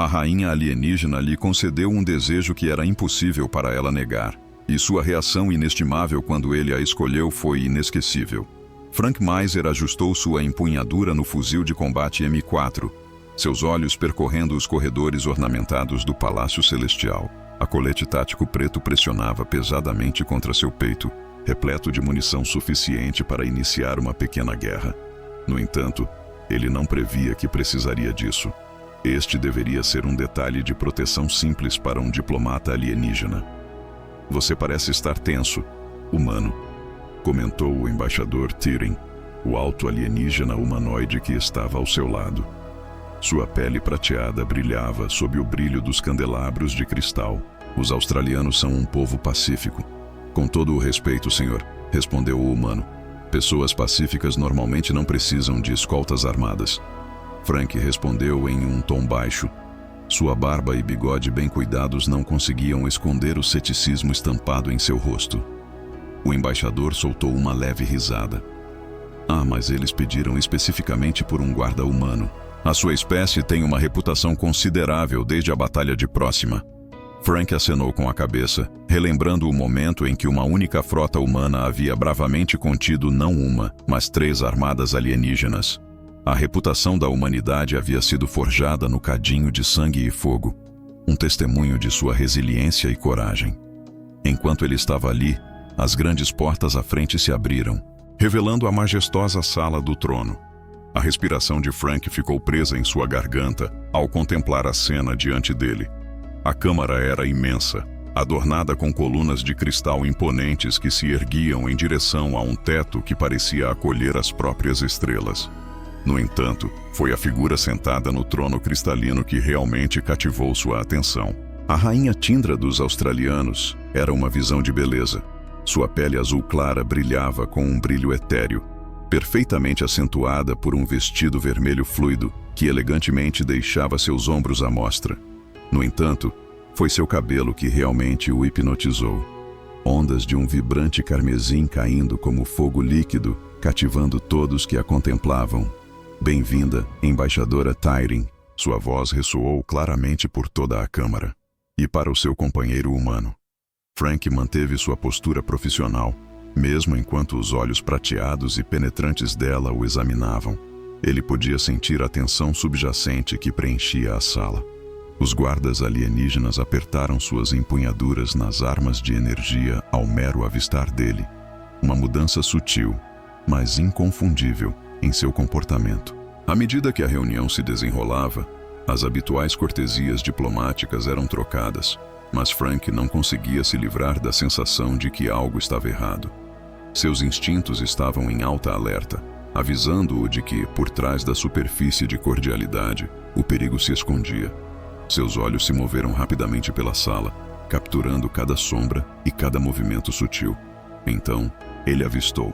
A rainha alienígena lhe concedeu um desejo que era impossível para ela negar, e sua reação inestimável quando ele a escolheu foi inesquecível. Frank Miser ajustou sua empunhadura no fuzil de combate M4, seus olhos percorrendo os corredores ornamentados do Palácio Celestial. A colete tático preto pressionava pesadamente contra seu peito, repleto de munição suficiente para iniciar uma pequena guerra. No entanto, ele não previa que precisaria disso. Este deveria ser um detalhe de proteção simples para um diplomata alienígena. "Você parece estar tenso, humano", comentou o embaixador Tyrion, o alto alienígena humanoide que estava ao seu lado. Sua pele prateada brilhava sob o brilho dos candelabros de cristal. "Os australianos são um povo pacífico." "Com todo o respeito, senhor", respondeu o humano. "Pessoas pacíficas normalmente não precisam de escoltas armadas." Frank respondeu em um tom baixo. Sua barba e bigode bem cuidados não conseguiam esconder o ceticismo estampado em seu rosto. O embaixador soltou uma leve risada. "Ah, mas eles pediram especificamente por um guarda humano. A sua espécie tem uma reputação considerável desde a Batalha de Próxima." Frank acenou com a cabeça, relembrando o momento em que uma única frota humana havia bravamente contido não uma, mas 3 armadas alienígenas. A reputação da humanidade havia sido forjada no cadinho de sangue e fogo, um testemunho de sua resiliência e coragem. Enquanto ele estava ali, as grandes portas à frente se abriram, revelando a majestosa sala do trono. A respiração de Frank ficou presa em sua garganta ao contemplar a cena diante dele. A câmara era imensa, adornada com colunas de cristal imponentes que se erguiam em direção a um teto que parecia acolher as próprias estrelas. No entanto, foi a figura sentada no trono cristalino que realmente cativou sua atenção. A rainha Tindra dos australianos era uma visão de beleza. Sua pele azul clara brilhava com um brilho etéreo, perfeitamente acentuada por um vestido vermelho fluido que elegantemente deixava seus ombros à mostra. No entanto, foi seu cabelo que realmente o hipnotizou. Ondas de um vibrante carmesim caindo como fogo líquido, cativando todos que a contemplavam. "Bem-vinda, embaixadora Tyrion", sua voz ressoou claramente por toda a câmara. "E para o seu companheiro humano." Frank manteve sua postura profissional, mesmo enquanto os olhos prateados e penetrantes dela o examinavam. Ele podia sentir a tensão subjacente que preenchia a sala. Os guardas alienígenas apertaram suas empunhaduras nas armas de energia ao mero avistar dele. Uma mudança sutil, mas inconfundível, em seu comportamento. À medida que a reunião se desenrolava, as habituais cortesias diplomáticas eram trocadas, mas Frank não conseguia se livrar da sensação de que algo estava errado. Seus instintos estavam em alta alerta, avisando-o de que, por trás da superfície de cordialidade, o perigo se escondia. Seus olhos se moveram rapidamente pela sala, capturando cada sombra e cada movimento sutil. Então, ele avistou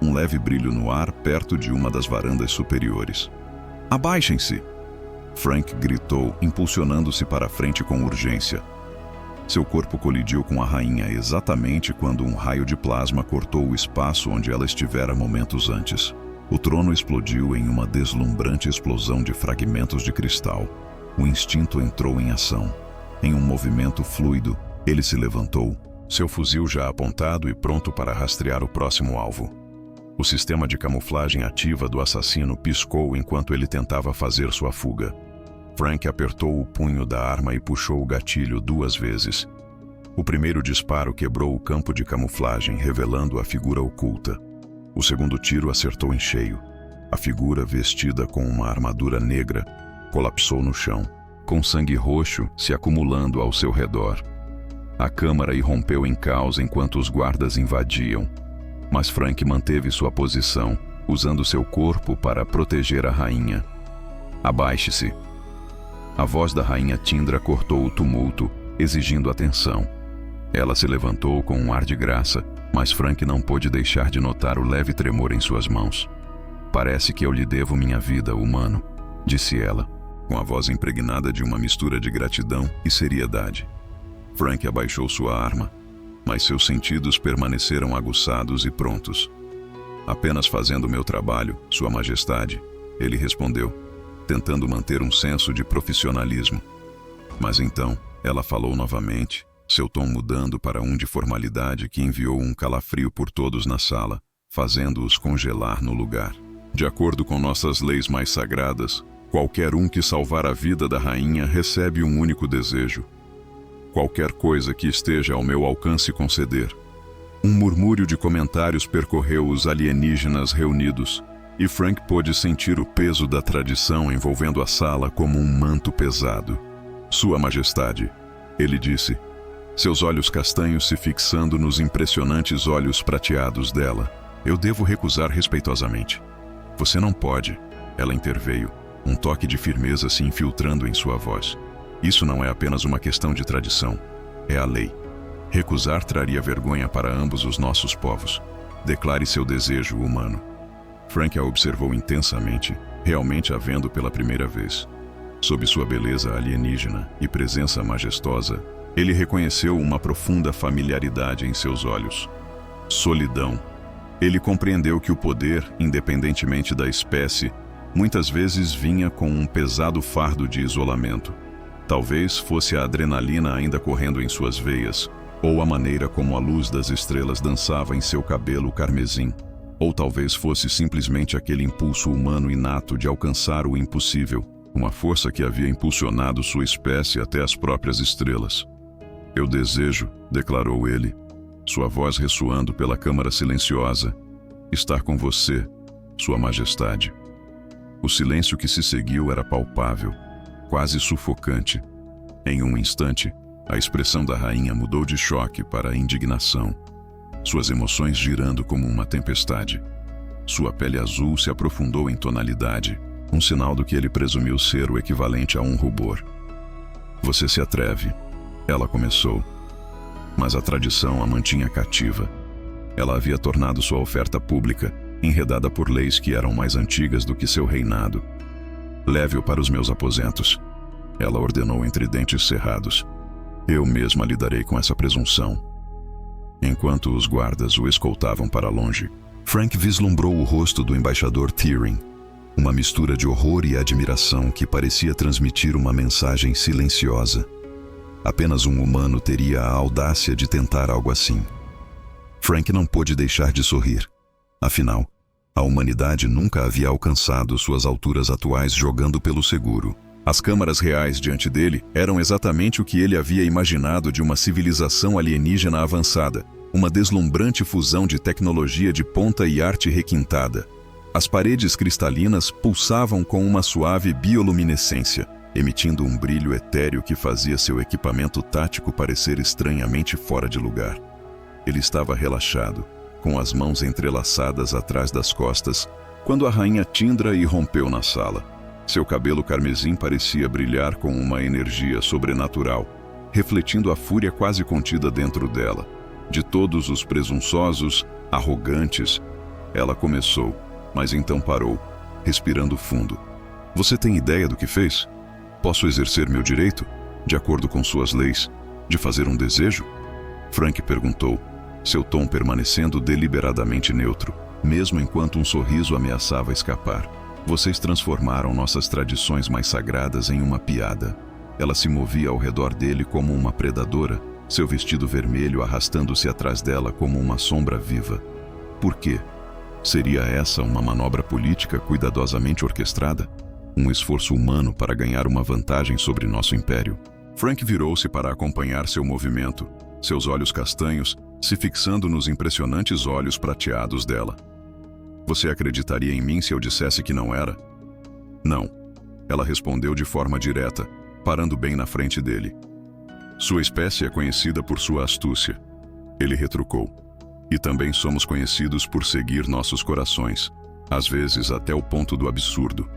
um leve brilho no ar perto de uma das varandas superiores. "Abaixem-se!" Frank gritou, impulsionando-se para a frente com urgência. Seu corpo colidiu com a rainha exatamente quando um raio de plasma cortou o espaço onde ela estivera momentos antes. O trono explodiu em uma deslumbrante explosão de fragmentos de cristal. O instinto entrou em ação. Em um movimento fluido, ele se levantou, seu fuzil já apontado e pronto para rastrear o próximo alvo. O sistema de camuflagem ativa do assassino piscou enquanto ele tentava fazer sua fuga. Frank apertou o punho da arma e puxou o gatilho 2 vezes. O primeiro disparo quebrou o campo de camuflagem, revelando a figura oculta. O segundo tiro acertou em cheio. A figura, vestida com uma armadura negra, colapsou no chão, com sangue roxo se acumulando ao seu redor. A câmara irrompeu em caos enquanto os guardas invadiam, mas Frank manteve sua posição, usando seu corpo para proteger a rainha. "Abaixe-se." A voz da rainha Tindra cortou o tumulto, exigindo atenção. Ela se levantou com um ar de graça, mas Frank não pôde deixar de notar o leve tremor em suas mãos. "Parece que eu lhe devo minha vida, humano", disse ela, com a voz impregnada de uma mistura de gratidão e seriedade. Frank abaixou sua arma, mas seus sentidos permaneceram aguçados e prontos. "Apenas fazendo meu trabalho, Sua Majestade", ele respondeu. tentando manter um senso de profissionalismo. Mas então, ela falou novamente, seu tom mudando para um de formalidade que enviou um calafrio por todos na sala, fazendo-os congelar no lugar. De acordo com nossas leis mais sagradas, qualquer um que salvar a vida da rainha recebe um único desejo. Qualquer coisa que esteja ao meu alcance conceder. Um murmúrio de comentários percorreu os alienígenas reunidos, e Frank pôde sentir o peso da tradição envolvendo a sala como um manto pesado. Sua Majestade, ele disse, seus olhos castanhos se fixando nos impressionantes olhos prateados dela. Eu devo recusar respeitosamente. Você não pode, ela interveio, um toque de firmeza se infiltrando em sua voz. Isso não é apenas uma questão de tradição, é a lei. Recusar traria vergonha para ambos os nossos povos. Declare seu desejo humano. Frank a observou intensamente, realmente a vendo pela primeira vez. Sob sua beleza alienígena e presença majestosa, ele reconheceu uma profunda familiaridade em seus olhos. Solidão. Ele compreendeu que o poder, independentemente da espécie, muitas vezes vinha com um pesado fardo de isolamento. Talvez fosse a adrenalina ainda correndo em suas veias, ou a maneira como a luz das estrelas dançava em seu cabelo carmesim, ou talvez fosse simplesmente aquele impulso humano inato de alcançar o impossível, uma força que havia impulsionado sua espécie até as próprias estrelas. Eu desejo, declarou ele, sua voz ressoando pela câmara silenciosa, estar com você, Sua Majestade. O silêncio que se seguiu era palpável, quase sufocante. Em um instante, a expressão da rainha mudou de choque para indignação, suas emoções girando como uma tempestade. Sua pele azul se aprofundou em tonalidade, um sinal do que ele presumiu ser o equivalente a um rubor. Você se atreve, ela começou, mas a tradição a mantinha cativa. Ela havia tornado sua oferta pública, enredada por leis que eram mais antigas do que seu reinado. Leve-o para os meus aposentos, ela ordenou entre dentes cerrados. Eu mesma lidarei com essa presunção. Enquanto os guardas o escoltavam para longe, Frank vislumbrou o rosto do embaixador Thirring, uma mistura de horror e admiração que parecia transmitir uma mensagem silenciosa. Apenas um humano teria a audácia de tentar algo assim. Frank não pôde deixar de sorrir. Afinal, a humanidade nunca havia alcançado suas alturas atuais jogando pelo seguro. As câmaras reais diante dele eram exatamente o que ele havia imaginado de uma civilização alienígena avançada, uma deslumbrante fusão de tecnologia de ponta e arte requintada. As paredes cristalinas pulsavam com uma suave bioluminescência, emitindo um brilho etéreo que fazia seu equipamento tático parecer estranhamente fora de lugar. Ele estava relaxado, com as mãos entrelaçadas atrás das costas, quando a rainha Tindra irrompeu na sala. Seu cabelo carmesim parecia brilhar com uma energia sobrenatural, refletindo a fúria quase contida dentro dela. De todos os presunçosos, arrogantes, ela começou, mas então parou, respirando fundo. Você tem ideia do que fez? Posso exercer meu direito, de acordo com suas leis, de fazer um desejo? Frank perguntou, seu tom permanecendo deliberadamente neutro, mesmo enquanto um sorriso ameaçava escapar. Vocês transformaram nossas tradições mais sagradas em uma piada. Ela se movia ao redor dele como uma predadora, seu vestido vermelho arrastando-se atrás dela como uma sombra viva. Por quê? Seria essa uma manobra política cuidadosamente orquestrada? Um esforço humano para ganhar uma vantagem sobre nosso império? Frank virou-se para acompanhar seu movimento, seus olhos castanhos se fixando nos impressionantes olhos prateados dela. Você acreditaria em mim se eu dissesse que não era? Não, ela respondeu de forma direta, parando bem na frente dele. Sua espécie é conhecida por sua astúcia. Ele retrucou. E também somos conhecidos por seguir nossos corações, às vezes até o ponto do absurdo.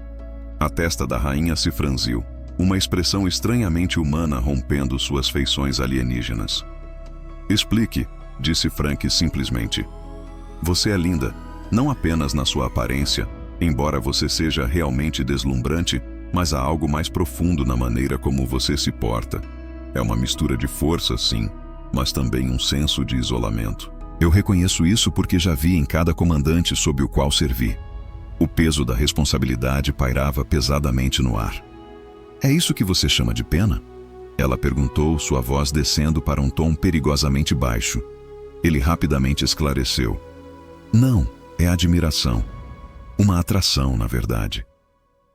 A testa da rainha se franziu, uma expressão estranhamente humana rompendo suas feições alienígenas. Explique, disse Frank simplesmente. Você é linda, não apenas na sua aparência, embora você seja realmente deslumbrante, mas há algo mais profundo na maneira como você se porta. É uma mistura de força, sim, mas também um senso de isolamento. Eu reconheço isso porque já vi em cada comandante sob o qual servi. O peso da responsabilidade pairava pesadamente no ar. É isso que você chama de pena? Ela perguntou, sua voz descendo para um tom perigosamente baixo. Ele rapidamente esclareceu. Não, é admiração. Uma atração, na verdade.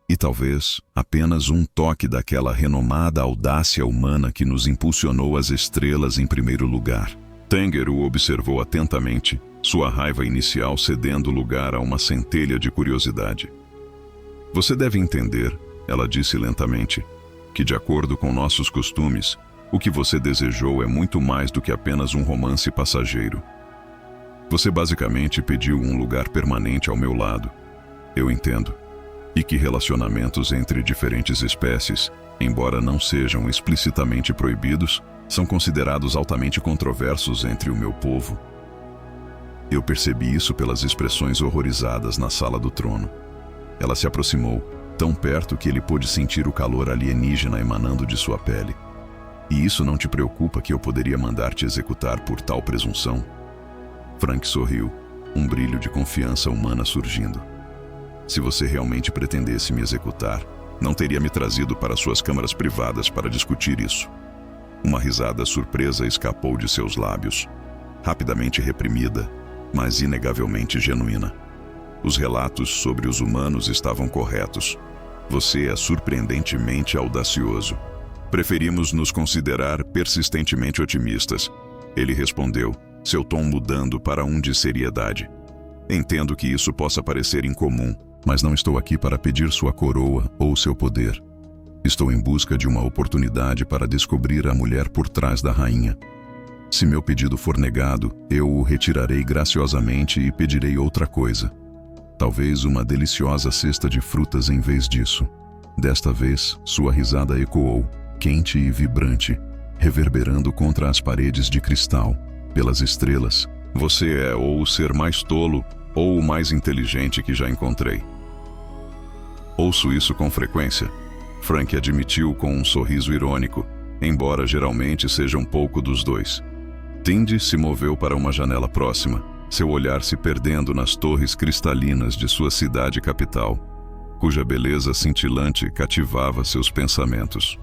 E talvez apenas um toque daquela renomada audácia humana que nos impulsionou às estrelas em primeiro lugar. Tanger o observou atentamente, sua raiva inicial cedendo lugar a uma centelha de curiosidade. Você deve entender, ela disse lentamente, que de acordo com nossos costumes, o que você desejou é muito mais do que apenas um romance passageiro. Você basicamente pediu um lugar permanente ao meu lado. Eu entendo. E que relacionamentos entre diferentes espécies, embora não sejam explicitamente proibidos, são considerados altamente controversos entre o meu povo. Eu percebi isso pelas expressões horrorizadas na sala do trono. Ela se aproximou, tão perto que ele pôde sentir o calor alienígena emanando de sua pele. E isso não te preocupa que eu poderia mandar te executar por tal presunção? Frank sorriu, um brilho de confiança humana surgindo. Se você realmente pretendesse me executar, não teria me trazido para suas câmaras privadas para discutir isso. Uma risada surpresa escapou de seus lábios, rapidamente reprimida, mas inegavelmente genuína. Os relatos sobre os humanos estavam corretos. Você é surpreendentemente audacioso. Preferimos nos considerar persistentemente otimistas. Ele respondeu, seu tom mudando para um de seriedade. Entendo que isso possa parecer incomum, mas não estou aqui para pedir sua coroa ou seu poder. Estou em busca de uma oportunidade para descobrir a mulher por trás da rainha. Se meu pedido for negado, eu o retirarei graciosamente e pedirei outra coisa. Talvez uma deliciosa cesta de frutas em vez disso. Desta vez, sua risada ecoou, quente e vibrante, reverberando contra as paredes de cristal, pelas estrelas. Você é ou o ser mais tolo, ou o mais inteligente que já encontrei. Ouço isso com frequência. Frank admitiu com um sorriso irônico, embora geralmente seja um pouco dos dois. Tindy se moveu para uma janela próxima, seu olhar se perdendo nas torres cristalinas de sua cidade capital, cuja beleza cintilante cativava seus pensamentos.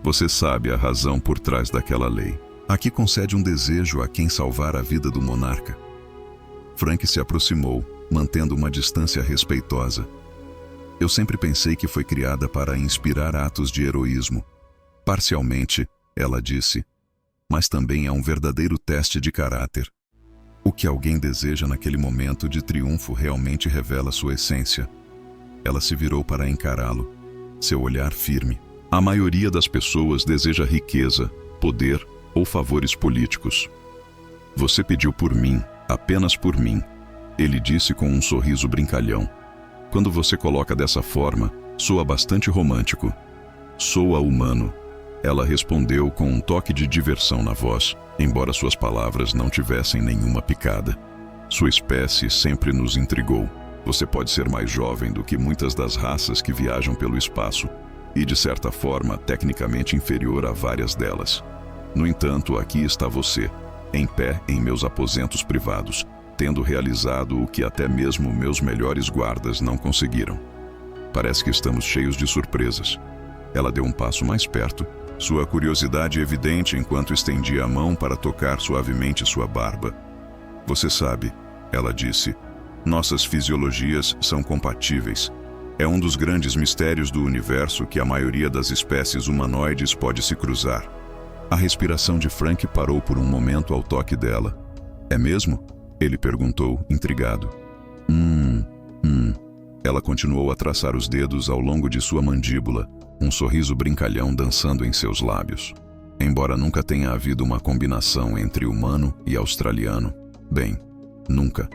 Você sabe a razão por trás daquela lei. Aqui concede um desejo a quem salvar a vida do monarca. Frank se aproximou, mantendo uma distância respeitosa. Eu sempre pensei que foi criada para inspirar atos de heroísmo. Parcialmente, ela disse, mas também é um verdadeiro teste de caráter. O que alguém deseja naquele momento de triunfo realmente revela sua essência. Ela se virou para encará-lo, seu olhar firme. A maioria das pessoas deseja riqueza, poder ou favores políticos. Você pediu por mim, apenas por mim, ele disse com um sorriso brincalhão. Quando você coloca dessa forma, soa bastante romântico. Soa humano. Ela respondeu com um toque de diversão na voz, embora suas palavras não tivessem nenhuma picada. Sua espécie sempre nos intrigou. Você pode ser mais jovem do que muitas das raças que viajam pelo espaço, e de certa forma tecnicamente inferior a várias delas. No entanto, aqui está você, em pé em meus aposentos privados, tendo realizado o que até mesmo meus melhores guardas não conseguiram. Parece que estamos cheios de surpresas. Ela deu um passo mais perto, sua curiosidade evidente enquanto estendia a mão para tocar suavemente sua barba. Você sabe, ela disse, nossas fisiologias são compatíveis. É um dos grandes mistérios do universo que a maioria das espécies humanoides pode se cruzar. A respiração de Frank parou por um momento ao toque dela. É mesmo? Ele perguntou, intrigado. Ela continuou a traçar os dedos ao longo de sua mandíbula, um sorriso brincalhão dançando em seus lábios. Embora nunca tenha havido uma combinação entre humano e australiano, bem, nunca.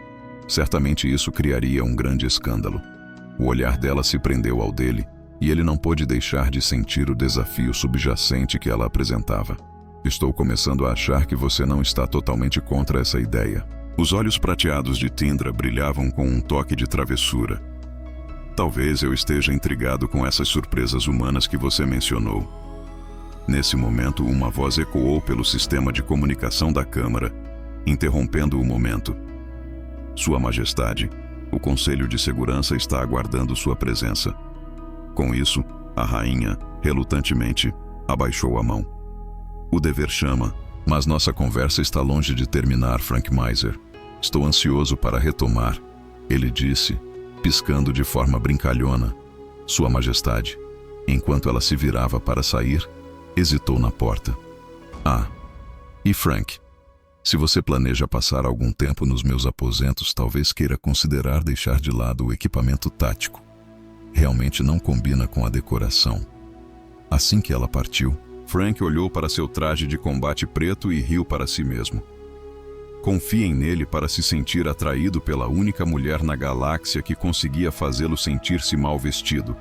Certamente isso criaria um grande escândalo. O olhar dela se prendeu ao dele, e ele não pôde deixar de sentir o desafio subjacente que ela apresentava. Estou começando a achar que você não está totalmente contra essa ideia. Os olhos prateados de Tindra brilhavam com um toque de travessura. Talvez eu esteja intrigado com essas surpresas humanas que você mencionou. Nesse momento, uma voz ecoou pelo sistema de comunicação da Câmara, interrompendo o momento. Sua Majestade, O Conselho de Segurança está aguardando sua presença. Com isso, a rainha, relutantemente, abaixou a mão. O dever chama, mas nossa conversa está longe de terminar, Frank Miser. Estou ansioso para retomar, ele disse, piscando de forma brincalhona. Sua Majestade, enquanto ela se virava para sair, hesitou na porta. Ah, e Frank, se você planeja passar algum tempo nos meus aposentos, talvez queira considerar deixar de lado o equipamento tático. Realmente não combina com a decoração. Assim que ela partiu, Frank olhou para seu traje de combate preto e riu para si mesmo. Confiem nele para se sentir atraído pela única mulher na galáxia que conseguia fazê-lo sentir-se mal vestido,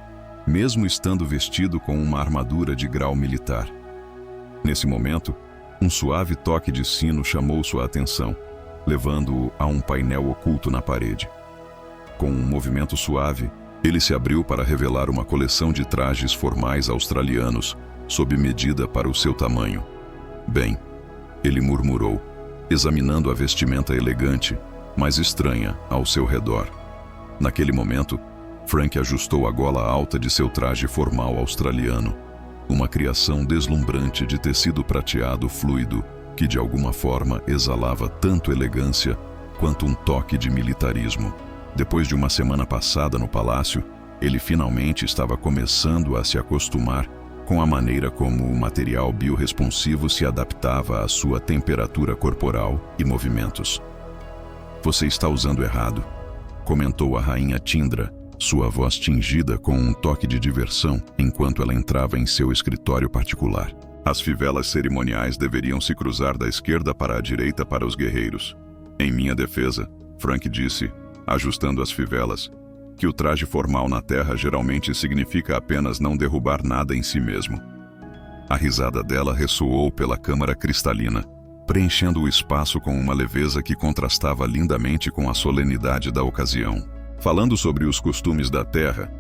mesmo estando vestido com uma armadura de grau militar. Nesse momento, um suave toque de sino chamou sua atenção, levando-o a um painel oculto na parede. Com um movimento suave, ele se abriu para revelar uma coleção de trajes formais australianos, sob medida para o seu tamanho. Bem, ele murmurou, examinando a vestimenta elegante, mas estranha, ao seu redor. Naquele momento, Frank ajustou a gola alta de seu traje formal australiano, uma criação deslumbrante de tecido prateado fluido que de alguma forma exalava tanto elegância quanto um toque de militarismo. Depois de uma semana passada no palácio, ele finalmente estava começando a se acostumar com a maneira como o material biorresponsivo se adaptava à sua temperatura corporal e movimentos. Você está usando errado, comentou a rainha Tindra, sua voz tingida com um toque de diversão enquanto ela entrava em seu escritório particular. As fivelas cerimoniais deveriam se cruzar da esquerda para a direita para os guerreiros. Em minha defesa, Frank disse, ajustando as fivelas, que o traje formal na Terra geralmente significa apenas não derrubar nada em si mesmo. A risada dela ressoou pela câmara cristalina, preenchendo o espaço com uma leveza que contrastava lindamente com a solenidade da ocasião. Falando sobre os costumes da Terra,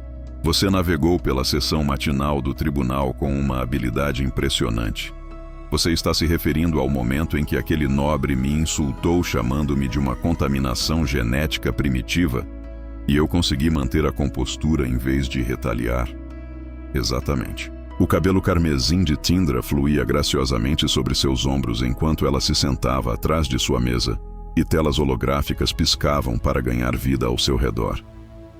você navegou pela sessão matinal do tribunal com uma habilidade impressionante. Você está se referindo ao momento em que aquele nobre me insultou chamando-me de uma contaminação genética primitiva? E eu consegui manter a compostura em vez de retaliar? Exatamente. O cabelo carmesim de Tindra fluía graciosamente sobre seus ombros enquanto ela se sentava atrás de sua mesa, e telas holográficas piscavam para ganhar vida ao seu redor.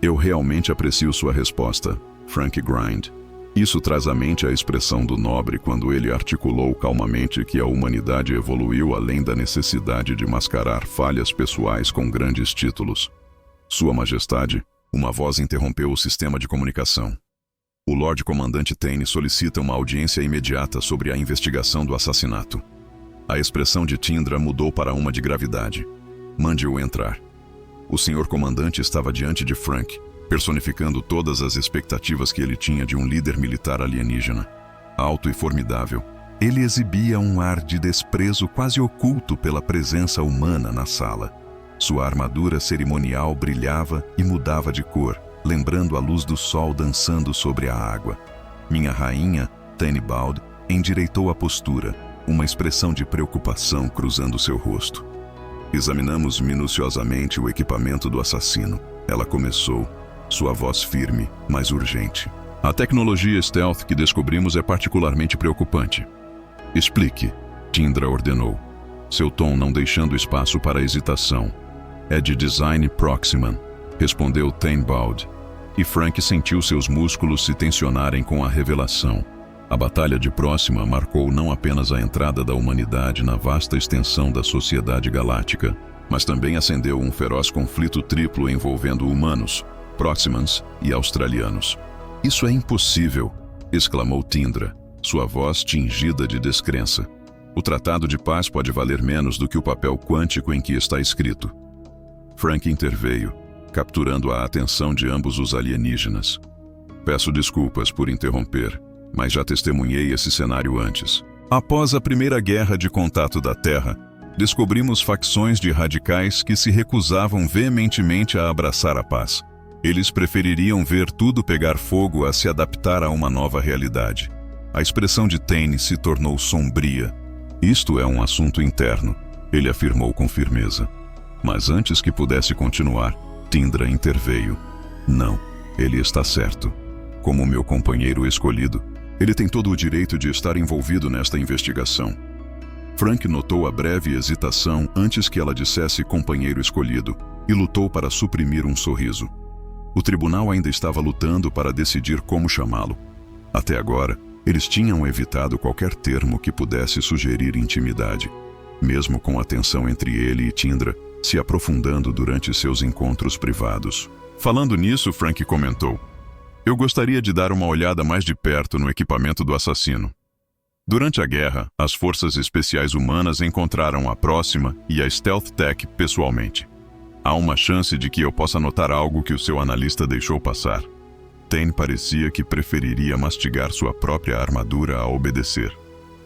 Eu realmente aprecio sua resposta, Frank Grind. Isso traz à mente a expressão do nobre quando ele articulou calmamente que a humanidade evoluiu além da necessidade de mascarar falhas pessoais com grandes títulos. Sua Majestade, uma voz interrompeu o sistema de comunicação. O Lorde Comandante Tane solicita uma audiência imediata sobre a investigação do assassinato. A expressão de Tindra mudou para uma de gravidade. Mande-o entrar. O Senhor Comandante estava diante de Frank, personificando todas as expectativas que ele tinha de um líder militar alienígena. Alto e formidável, ele exibia um ar de desprezo quase oculto pela presença humana na sala. Sua armadura cerimonial brilhava e mudava de cor, lembrando a luz do sol dançando sobre a água. Minha rainha, Tane Bald, endireitou a postura, uma expressão de preocupação cruzando seu rosto. Examinamos minuciosamente o equipamento do assassino. Ela começou, sua voz firme, mas urgente. A tecnologia stealth que descobrimos é particularmente preocupante. Explique, Tindra ordenou, seu tom não deixando espaço para hesitação. É de design Proximan, respondeu Tane Bald, e Frank sentiu seus músculos se tensionarem com a revelação. A Batalha de Próxima marcou não apenas a entrada da humanidade na vasta extensão da sociedade galáctica, mas também acendeu um feroz conflito triplo envolvendo humanos, Proximans e australianos. Isso é impossível, exclamou Tindra, sua voz tingida de descrença. O tratado de paz pode valer menos do que o papel quântico em que está escrito. Frank interveio, capturando a atenção de ambos os alienígenas. Peço desculpas por interromper, mas já testemunhei esse cenário antes. Após a primeira guerra de contato da Terra, descobrimos facções de radicais que se recusavam veementemente a abraçar a paz. Eles prefeririam ver tudo pegar fogo a se adaptar a uma nova realidade. A expressão de Tane se tornou sombria. Isto é um assunto interno, ele afirmou com firmeza. Mas antes que pudesse continuar, Tindra interveio. Não, ele está certo. Como meu companheiro escolhido, ele tem todo o direito de estar envolvido nesta investigação. Frank notou a breve hesitação antes que ela dissesse companheiro escolhido e lutou para suprimir um sorriso. O tribunal ainda estava lutando para decidir como chamá-lo. Até agora, eles tinham evitado qualquer termo que pudesse sugerir intimidade, mesmo com a tensão entre ele e Tindra se aprofundando durante seus encontros privados. Falando nisso, Frank comentou: "Eu gostaria de dar uma olhada mais de perto no equipamento do assassino. Durante a guerra, as forças especiais humanas encontraram a Próxima e a Stealth Tech pessoalmente. Há uma chance de que eu possa notar algo que o seu analista deixou passar." Tane parecia que preferiria mastigar sua própria armadura a obedecer.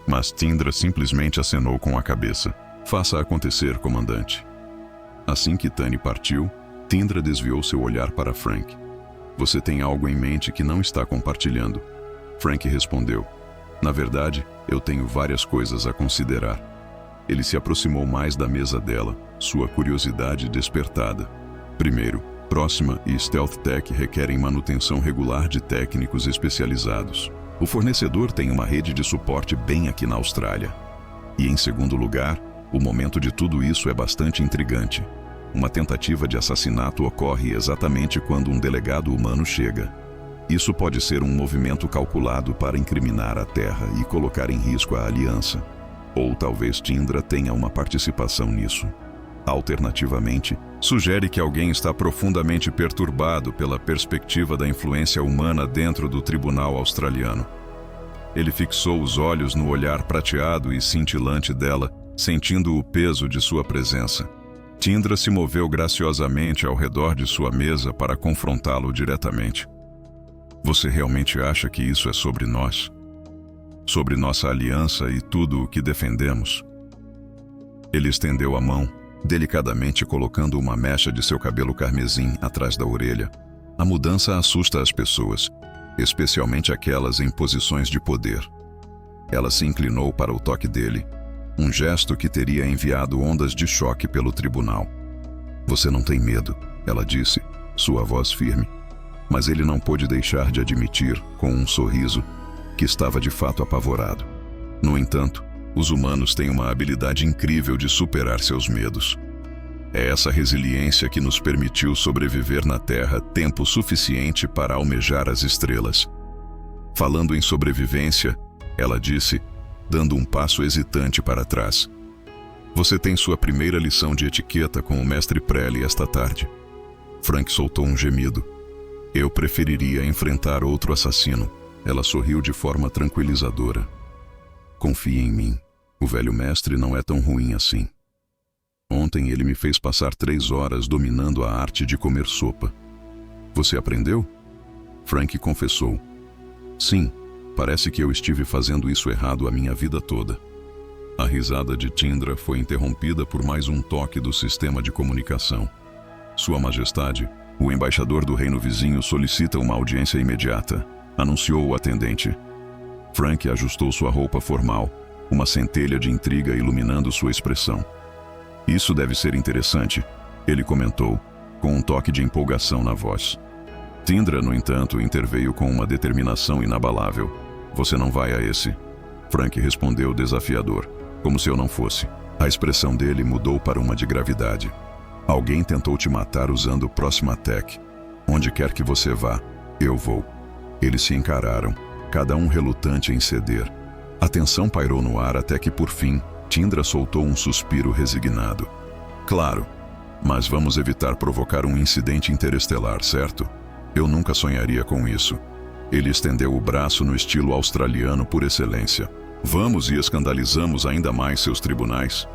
Mas Tindra simplesmente acenou com a cabeça. "Faça acontecer, comandante." Assim que Tane partiu, Tindra desviou seu olhar para Frank. "Você tem algo em mente que não está compartilhando?" Frank respondeu: "Na verdade, eu tenho várias coisas a considerar." Ele se aproximou mais da mesa dela, sua curiosidade despertada. Primeiro, Próxima e Stealth Tech requerem manutenção regular de técnicos especializados. O fornecedor tem uma rede de suporte bem aqui na Austrália. E em segundo lugar, o momento de tudo isso é bastante intrigante. Uma tentativa de assassinato ocorre exatamente quando um delegado humano chega. Isso pode ser um movimento calculado para incriminar a Terra e colocar em risco a aliança. Ou talvez Tindra tenha uma participação nisso. Alternativamente, sugere que alguém está profundamente perturbado pela perspectiva da influência humana dentro do tribunal australiano. Ele fixou os olhos no olhar prateado e cintilante dela, sentindo o peso de sua presença. Tindra se moveu graciosamente ao redor de sua mesa para confrontá-lo diretamente. "Você realmente acha que isso é sobre nós? Sobre nossa aliança e tudo o que defendemos?" Ele estendeu a mão, delicadamente colocando uma mecha de seu cabelo carmesim atrás da orelha. A mudança assusta as pessoas, especialmente aquelas em posições de poder. Ela se inclinou para o toque dele, um gesto que teria enviado ondas de choque pelo tribunal. "Você não tem medo," ela disse, sua voz firme. Mas ele não pôde deixar de admitir, com um sorriso, que estava de fato apavorado. No entanto, os humanos têm uma habilidade incrível de superar seus medos. É essa resiliência que nos permitiu sobreviver na Terra tempo suficiente para almejar as estrelas. Falando em sobrevivência, ela disse, dando um passo hesitante para trás: "Você tem sua primeira lição de etiqueta com o mestre Preli esta tarde." Frank soltou um gemido. "Eu preferiria enfrentar outro assassino." Ela sorriu de forma tranquilizadora. "Confie em mim. O velho mestre não é tão ruim assim. Ontem ele me fez passar 3 horas dominando a arte de comer sopa." "Você aprendeu?" Frank confessou. "Sim, parece que eu estive fazendo isso errado a minha vida toda." A risada de Tindra foi interrompida por mais um toque do sistema de comunicação. "Sua Majestade, o embaixador do reino vizinho solicita uma audiência imediata," anunciou o atendente. Frank ajustou sua roupa formal, uma centelha de intriga iluminando sua expressão. "Isso deve ser interessante," ele comentou, com um toque de empolgação na voz. Tindra, no entanto, interveio com uma determinação inabalável. "Você não vai a esse?" Frank respondeu desafiador, como se eu não fosse. A expressão dele mudou para uma de gravidade. "Alguém tentou te matar usando Próxima Tech. Onde quer que você vá, eu vou." Eles se encararam, cada um relutante em ceder. A tensão pairou no ar até que, por fim, Tindra soltou um suspiro resignado. "Claro, mas vamos evitar provocar um incidente interestelar, certo? Eu nunca sonharia com isso." Ele estendeu o braço no estilo australiano por excelência. "Vamos e escandalizamos ainda mais seus tribunais."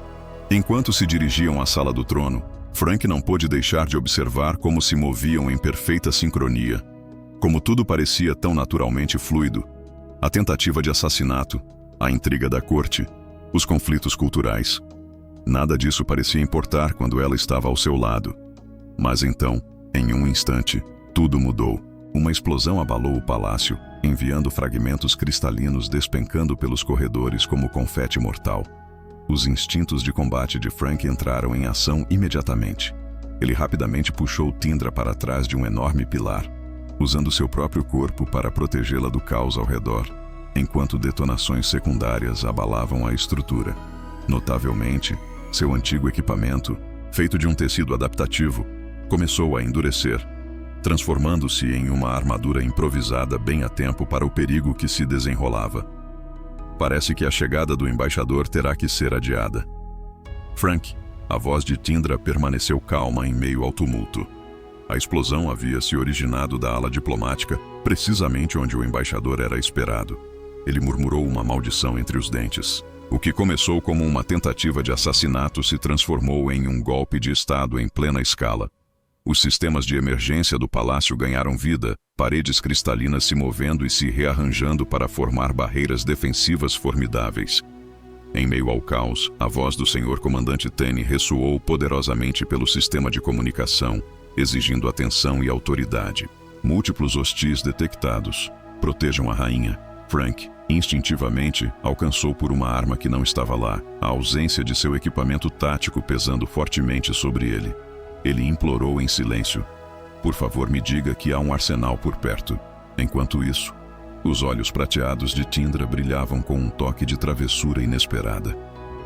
Enquanto se dirigiam à sala do trono, Frank não pôde deixar de observar como se moviam em perfeita sincronia. Como tudo parecia tão naturalmente fluido. A tentativa de assassinato, a intriga da corte, os conflitos culturais. Nada disso parecia importar quando ela estava ao seu lado. Mas então, em um instante, tudo mudou. Uma explosão abalou o palácio, enviando fragmentos cristalinos despencando pelos corredores como confete mortal. Os instintos de combate de Frank entraram em ação imediatamente. Ele rapidamente puxou Tindra para trás de um enorme pilar, usando seu próprio corpo para protegê-la do caos ao redor, enquanto detonações secundárias abalavam a estrutura. Notavelmente, seu antigo equipamento, feito de um tecido adaptativo, começou a endurecer, transformando-se em uma armadura improvisada bem a tempo para o perigo que se desenrolava. Parece que a chegada do embaixador terá que ser adiada. Frank, a voz de Tindra permaneceu calma em meio ao tumulto. A explosão havia se originado da ala diplomática, precisamente onde o embaixador era esperado. Ele murmurou uma maldição entre os dentes. O que começou como uma tentativa de assassinato se transformou em um golpe de Estado em plena escala. Os sistemas de emergência do palácio ganharam vida, paredes cristalinas se movendo e se rearranjando para formar barreiras defensivas formidáveis. Em meio ao caos, a voz do senhor comandante Tene ressoou poderosamente pelo sistema de comunicação, exigindo atenção e autoridade. Múltiplos hostis detectados. Protejam a rainha. Frank, instintivamente, alcançou por uma arma que não estava lá, a ausência de seu equipamento tático pesando fortemente sobre ele. Ele implorou em silêncio: "Por favor, me diga que há um arsenal por perto." Enquanto isso, os olhos prateados de Tindra brilhavam com um toque de travessura inesperada.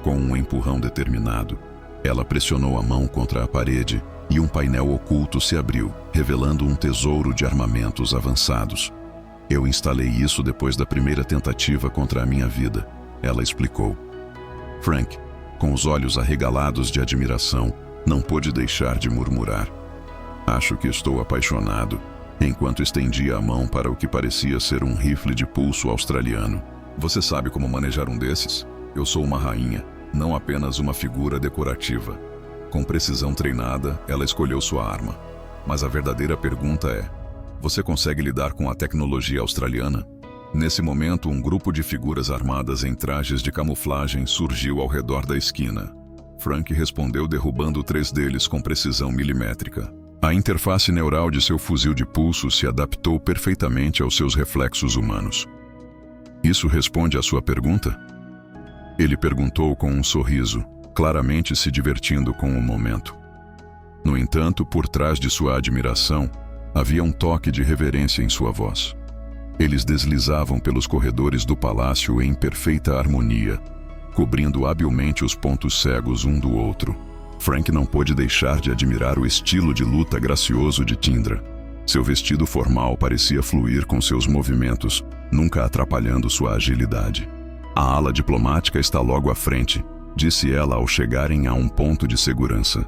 Com um empurrão determinado, ela pressionou a mão contra a parede e um painel oculto se abriu, revelando um tesouro de armamentos avançados. "Eu instalei isso depois da primeira tentativa contra a minha vida", ela explicou. Frank, com os olhos arregalados de admiração, não pôde deixar de murmurar: "Acho que estou apaixonado", enquanto estendia a mão para o que parecia ser um rifle de pulso australiano. "Você sabe como manejar um desses? Eu sou uma rainha, não apenas uma figura decorativa." Com precisão treinada, ela escolheu sua arma. Mas a verdadeira pergunta é: você consegue lidar com a tecnologia australiana? Nesse momento, um grupo de figuras armadas em trajes de camuflagem surgiu ao redor da esquina. Frank respondeu derrubando 3 deles com precisão milimétrica. A interface neural de seu fuzil de pulso se adaptou perfeitamente aos seus reflexos humanos. "Isso responde à sua pergunta?" Ele perguntou com um sorriso, claramente se divertindo com o momento. No entanto, por trás de sua admiração, havia um toque de reverência em sua voz. Eles deslizavam pelos corredores do palácio em perfeita harmonia, cobrindo habilmente os pontos cegos um do outro. Frank não pôde deixar de admirar o estilo de luta gracioso de Tindra. Seu vestido formal parecia fluir com seus movimentos, nunca atrapalhando sua agilidade. "A ala diplomática está logo à frente", disse ela ao chegarem a um ponto de segurança.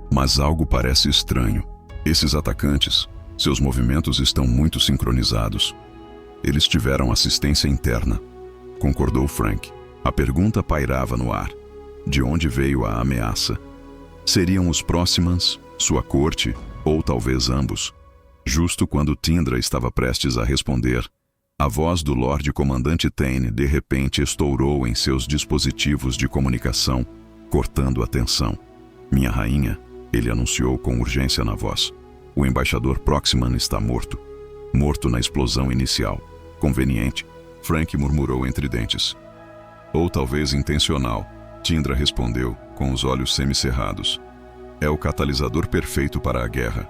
"Mas algo parece estranho. Esses atacantes, seus movimentos estão muito sincronizados." "Eles tiveram assistência interna", concordou Frank. A pergunta pairava no ar. De onde veio a ameaça? Seriam os Próximans, sua corte, ou talvez ambos? Justo quando Tindra estava prestes a responder, a voz do Lorde Comandante Tane de repente estourou em seus dispositivos de comunicação, cortando a tensão. "Minha rainha", ele anunciou com urgência na voz. "O embaixador Proximan está morto. Morto na explosão inicial." "Conveniente", Frank murmurou entre dentes. "Ou talvez intencional", Tindra respondeu, com os olhos semicerrados. "É o catalisador perfeito para a guerra."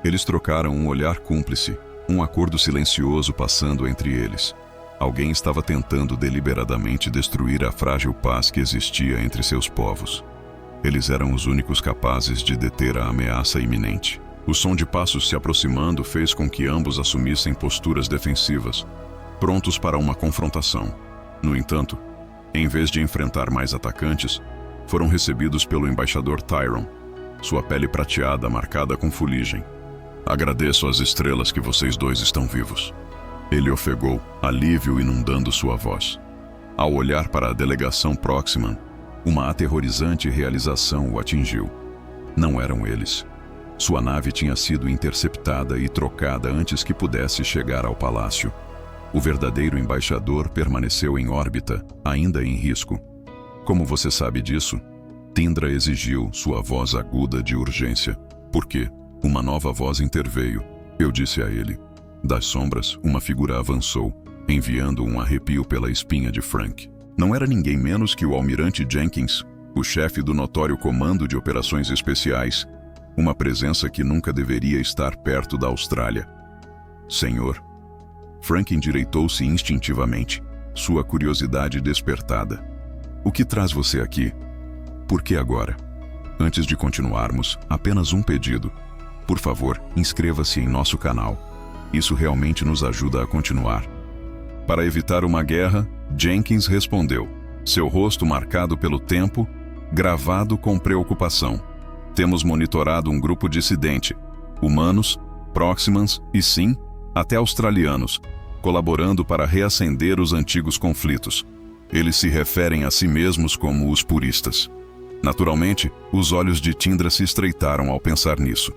Eles trocaram um olhar cúmplice, um acordo silencioso passando entre eles. Alguém estava tentando deliberadamente destruir a frágil paz que existia entre seus povos. Eles eram os únicos capazes de deter a ameaça iminente. O som de passos se aproximando fez com que ambos assumissem posturas defensivas, prontos para uma confrontação. No entanto, em vez de enfrentar mais atacantes, foram recebidos pelo embaixador Tyron, sua pele prateada marcada com fuligem. "Agradeço às estrelas que vocês dois estão vivos." Ele ofegou, alívio inundando sua voz. Ao olhar para a delegação Proximan, uma aterrorizante realização o atingiu. Não eram eles. Sua nave tinha sido interceptada e trocada antes que pudesse chegar ao palácio. O verdadeiro embaixador permaneceu em órbita, ainda em risco. "Como você sabe disso?" Tindra exigiu, sua voz aguda de urgência. "Por quê?" Uma nova voz interveio. Eu disse a ele. Das sombras, uma figura avançou, enviando um arrepio pela espinha de Frank. Não era ninguém menos que o almirante Jenkins, o chefe do notório Comando de Operações Especiais, uma presença que nunca deveria estar perto da Austrália. Senhor. Frank endireitou-se instintivamente, sua curiosidade despertada. O que traz você aqui? Por que agora? Antes de continuarmos, apenas um pedido. Por favor, inscreva-se em nosso canal. Isso realmente nos ajuda a continuar. Para evitar uma guerra, Jenkins respondeu, seu rosto marcado pelo tempo, gravado com preocupação. Temos monitorado um grupo dissidente, humanos, Proximans e sim, até australianos, colaborando para reacender os antigos conflitos. Eles se referem a si mesmos como os puristas. Naturalmente, os olhos de Tindra se estreitaram ao pensar nisso.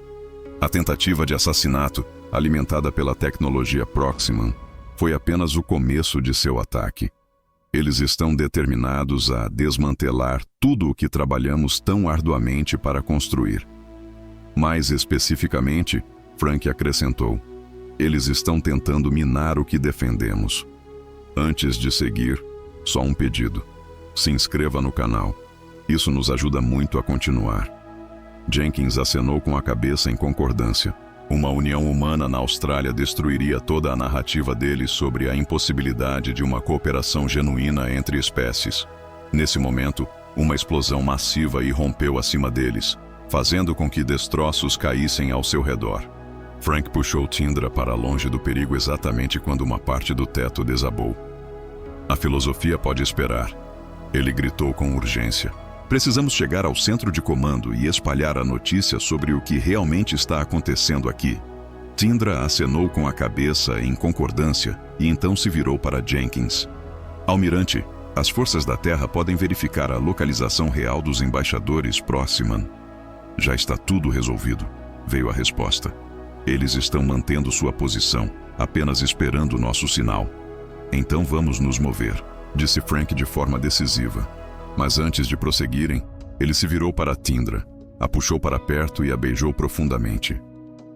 A tentativa de assassinato, alimentada pela tecnologia Proximan, foi apenas o começo de seu ataque. Eles estão determinados a desmantelar tudo o que trabalhamos tão arduamente para construir. Mais especificamente, Frank acrescentou, eles estão tentando minar o que defendemos. Antes de seguir, só um pedido. Se inscreva no canal. Isso nos ajuda muito a continuar. Jenkins acenou com a cabeça em concordância. Uma união humana na Austrália destruiria toda a narrativa deles sobre a impossibilidade de uma cooperação genuína entre espécies. Nesse momento, uma explosão massiva irrompeu acima deles, fazendo com que destroços caíssem ao seu redor. Frank puxou Tindra para longe do perigo exatamente quando uma parte do teto desabou. A filosofia pode esperar. Ele gritou com urgência. Precisamos chegar ao centro de comando e espalhar a notícia sobre o que realmente está acontecendo aqui. Tindra acenou com a cabeça em concordância e então se virou para Jenkins. Almirante, as forças da Terra podem verificar a localização real dos embaixadores Proximan. Já está tudo resolvido, veio a resposta. Eles estão mantendo sua posição, apenas esperando nosso sinal. Então vamos nos mover, disse Frank de forma decisiva. Mas antes de prosseguirem, ele se virou para Tindra, a puxou para perto e a beijou profundamente.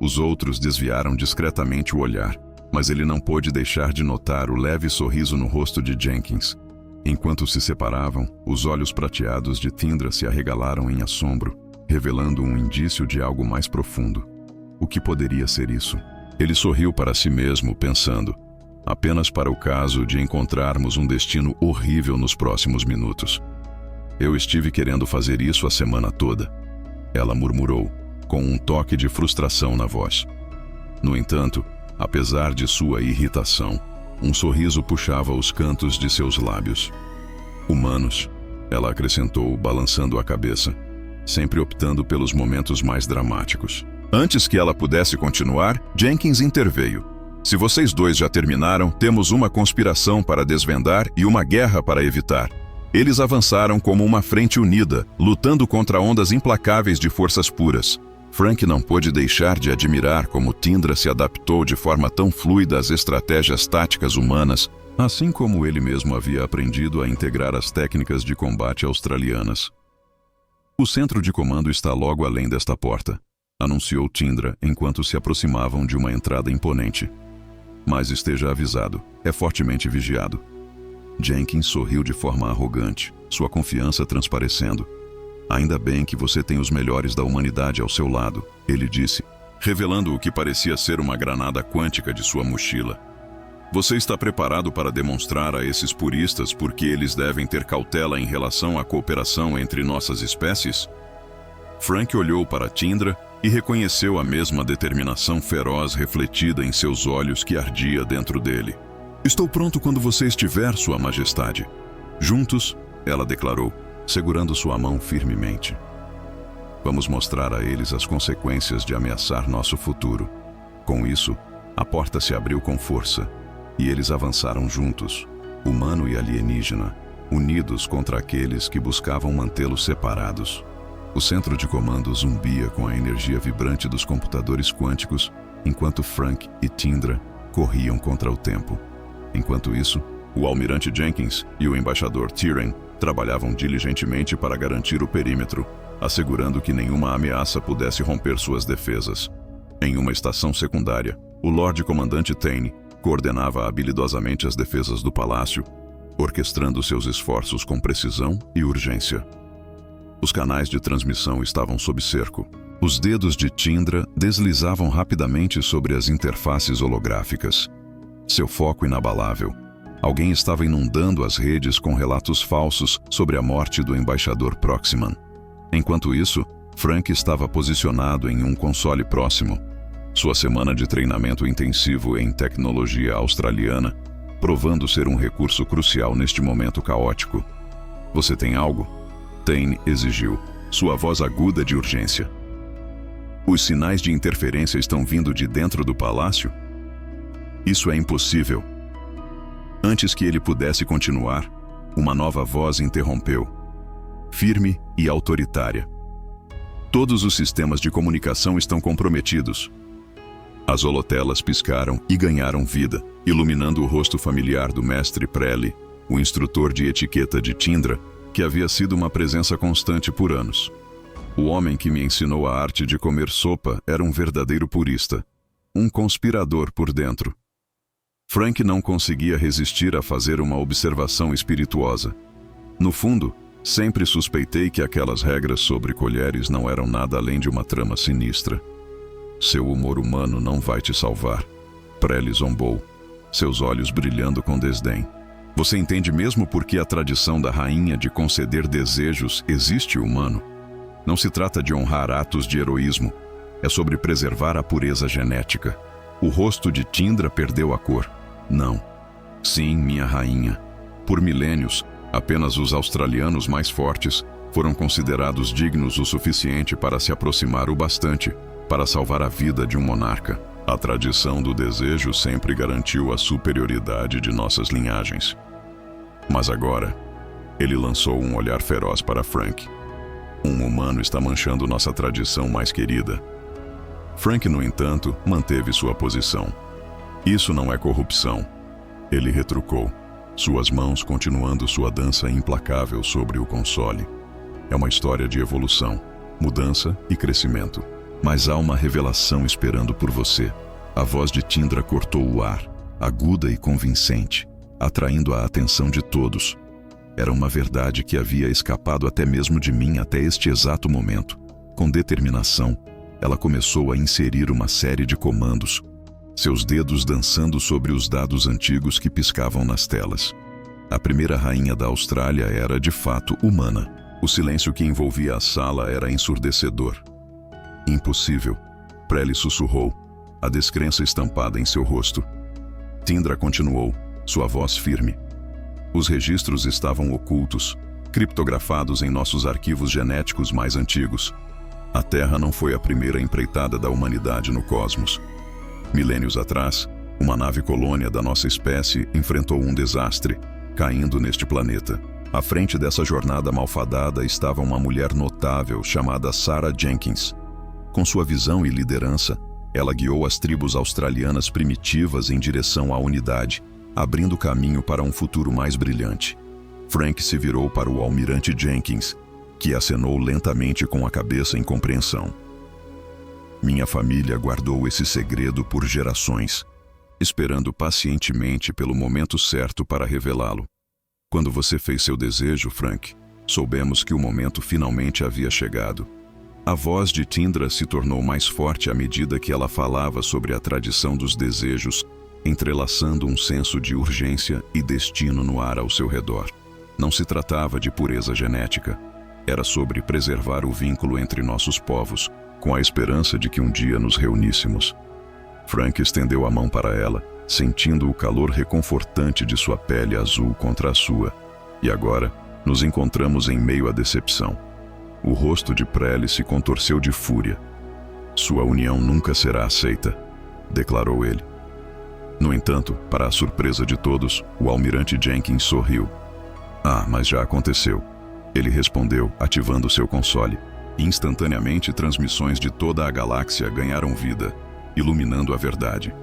Os outros desviaram discretamente o olhar, mas ele não pôde deixar de notar o leve sorriso no rosto de Jenkins. Enquanto se separavam, os olhos prateados de Tindra se arregalaram em assombro, revelando um indício de algo mais profundo. O que poderia ser isso? Ele sorriu para si mesmo, pensando, apenas para o caso de encontrarmos um destino horrível nos próximos minutos. Eu estive querendo fazer isso a semana toda, ela murmurou, com um toque de frustração na voz. No entanto, apesar de sua irritação, um sorriso puxava os cantos de seus lábios. Humanos, ela acrescentou, balançando a cabeça, sempre optando pelos momentos mais dramáticos. Antes que ela pudesse continuar, Jenkins interveio. Se vocês dois já terminaram, temos uma conspiração para desvendar e uma guerra para evitar. Eles avançaram como uma frente unida, lutando contra ondas implacáveis de forças puras. Frank não pôde deixar de admirar como Tindra se adaptou de forma tão fluida às estratégias táticas humanas, assim como ele mesmo havia aprendido a integrar as técnicas de combate australianas. O centro de comando está logo além desta porta, anunciou Tindra enquanto se aproximavam de uma entrada imponente. Mas esteja avisado, é fortemente vigiado. Jenkins sorriu de forma arrogante, sua confiança transparecendo. Ainda bem que você tem os melhores da humanidade ao seu lado, ele disse, revelando o que parecia ser uma granada quântica de sua mochila. Você está preparado para demonstrar a esses puristas por que eles devem ter cautela em relação à cooperação entre nossas espécies? Frank olhou para Tindra e reconheceu a mesma determinação feroz refletida em seus olhos que ardia dentro dele. Estou pronto quando você estiver, Sua Majestade. Juntos, ela declarou, segurando sua mão firmemente. Vamos mostrar a eles as consequências de ameaçar nosso futuro. Com isso, a porta se abriu com força, e eles avançaram juntos, humano e alienígena, unidos contra aqueles que buscavam mantê-los separados. O centro de comando zumbia com a energia vibrante dos computadores quânticos, enquanto Frank e Tindra corriam contra o tempo. Enquanto isso, o almirante Jenkins e o embaixador Tyrion trabalhavam diligentemente para garantir o perímetro, assegurando que nenhuma ameaça pudesse romper suas defesas. Em uma estação secundária, o Lorde Comandante Tane coordenava habilidosamente as defesas do palácio, orquestrando seus esforços com precisão e urgência. Os canais de transmissão estavam sob cerco, Os dedos de Tindra deslizavam rapidamente sobre as interfaces holográficas. Seu foco inabalável. Alguém estava inundando as redes com relatos falsos sobre a morte do embaixador Proxman. Enquanto isso, Frank estava posicionado em um console próximo. Sua semana de treinamento intensivo em tecnologia australiana, provando ser um recurso crucial neste momento caótico. "Você tem algo?" Tane exigiu, sua voz aguda de urgência. "Os sinais de interferência estão vindo de dentro do palácio?" "Isso é impossível." Antes que ele pudesse continuar, uma nova voz interrompeu, firme e autoritária. "Todos os sistemas de comunicação estão comprometidos." As holotelas piscaram e ganharam vida, iluminando o rosto familiar do mestre Preli, o instrutor de etiqueta de Tindra, que havia sido uma presença constante por anos. O homem que me ensinou a arte de comer sopa era um verdadeiro purista, um conspirador por dentro. Frank não conseguia resistir a fazer uma observação espirituosa. No fundo, sempre suspeitei que aquelas regras sobre colheres não eram nada além de uma trama sinistra. "Seu humor humano não vai te salvar." Preli zombou, seus olhos brilhando com desdém. "Você entende mesmo por que a tradição da rainha de conceder desejos existe humano? Não se trata de honrar atos de heroísmo, é sobre preservar a pureza genética." O rosto de Tindra perdeu a cor. "Não. Sim, minha rainha. Por milênios, apenas os australianos mais fortes foram considerados dignos o suficiente para se aproximar o bastante para salvar a vida de um monarca. A tradição do desejo sempre garantiu a superioridade de nossas linhagens." Mas agora, ele lançou um olhar feroz para Frank. "Um humano está manchando nossa tradição mais querida." Frank, no entanto, manteve sua posição. "Isso não é corrupção." Ele retrucou, suas mãos continuando sua dança implacável sobre o console. "É uma história de evolução, mudança e crescimento. Mas há uma revelação esperando por você." A voz de Tindra cortou o ar, aguda e convincente, atraindo a atenção de todos. Era uma verdade que havia escapado até mesmo de mim até este exato momento. Com determinação, ela começou a inserir uma série de comandos, seus dedos dançando sobre os dados antigos que piscavam nas telas. A primeira rainha da Austrália era, de fato, humana. O silêncio que envolvia a sala era ensurdecedor. "Impossível", Preli sussurrou, a descrença estampada em seu rosto. Tindra continuou, sua voz firme. "Os registros estavam ocultos, criptografados em nossos arquivos genéticos mais antigos. A Terra não foi a primeira empreitada da humanidade no cosmos. Milênios atrás, uma nave colônia da nossa espécie enfrentou um desastre, caindo neste planeta. À frente dessa jornada malfadada estava uma mulher notável chamada Sarah Jenkins. Com sua visão e liderança, ela guiou as tribos australianas primitivas em direção à unidade, abrindo caminho para um futuro mais brilhante." Frank se virou para o almirante Jenkins, que acenou lentamente com a cabeça em compreensão. "Minha família guardou esse segredo por gerações, esperando pacientemente pelo momento certo para revelá-lo. Quando você fez seu desejo, Frank, soubemos que o momento finalmente havia chegado." A voz de Tindra se tornou mais forte à medida que ela falava sobre a tradição dos desejos, entrelaçando um senso de urgência e destino no ar ao seu redor. Não se tratava de pureza genética. Era sobre preservar o vínculo entre nossos povos, com a esperança de que um dia nos reuníssemos. Frank estendeu a mão para ela, sentindo o calor reconfortante de sua pele azul contra a sua. "E agora, nos encontramos em meio à decepção." O rosto de Preli se contorceu de fúria. "Sua união nunca será aceita", declarou ele. No entanto, para a surpresa de todos, o almirante Jenkins sorriu. "Ah, mas já aconteceu", ele respondeu, ativando seu console. Instantaneamente, transmissões de toda a galáxia ganharam vida, iluminando a verdade.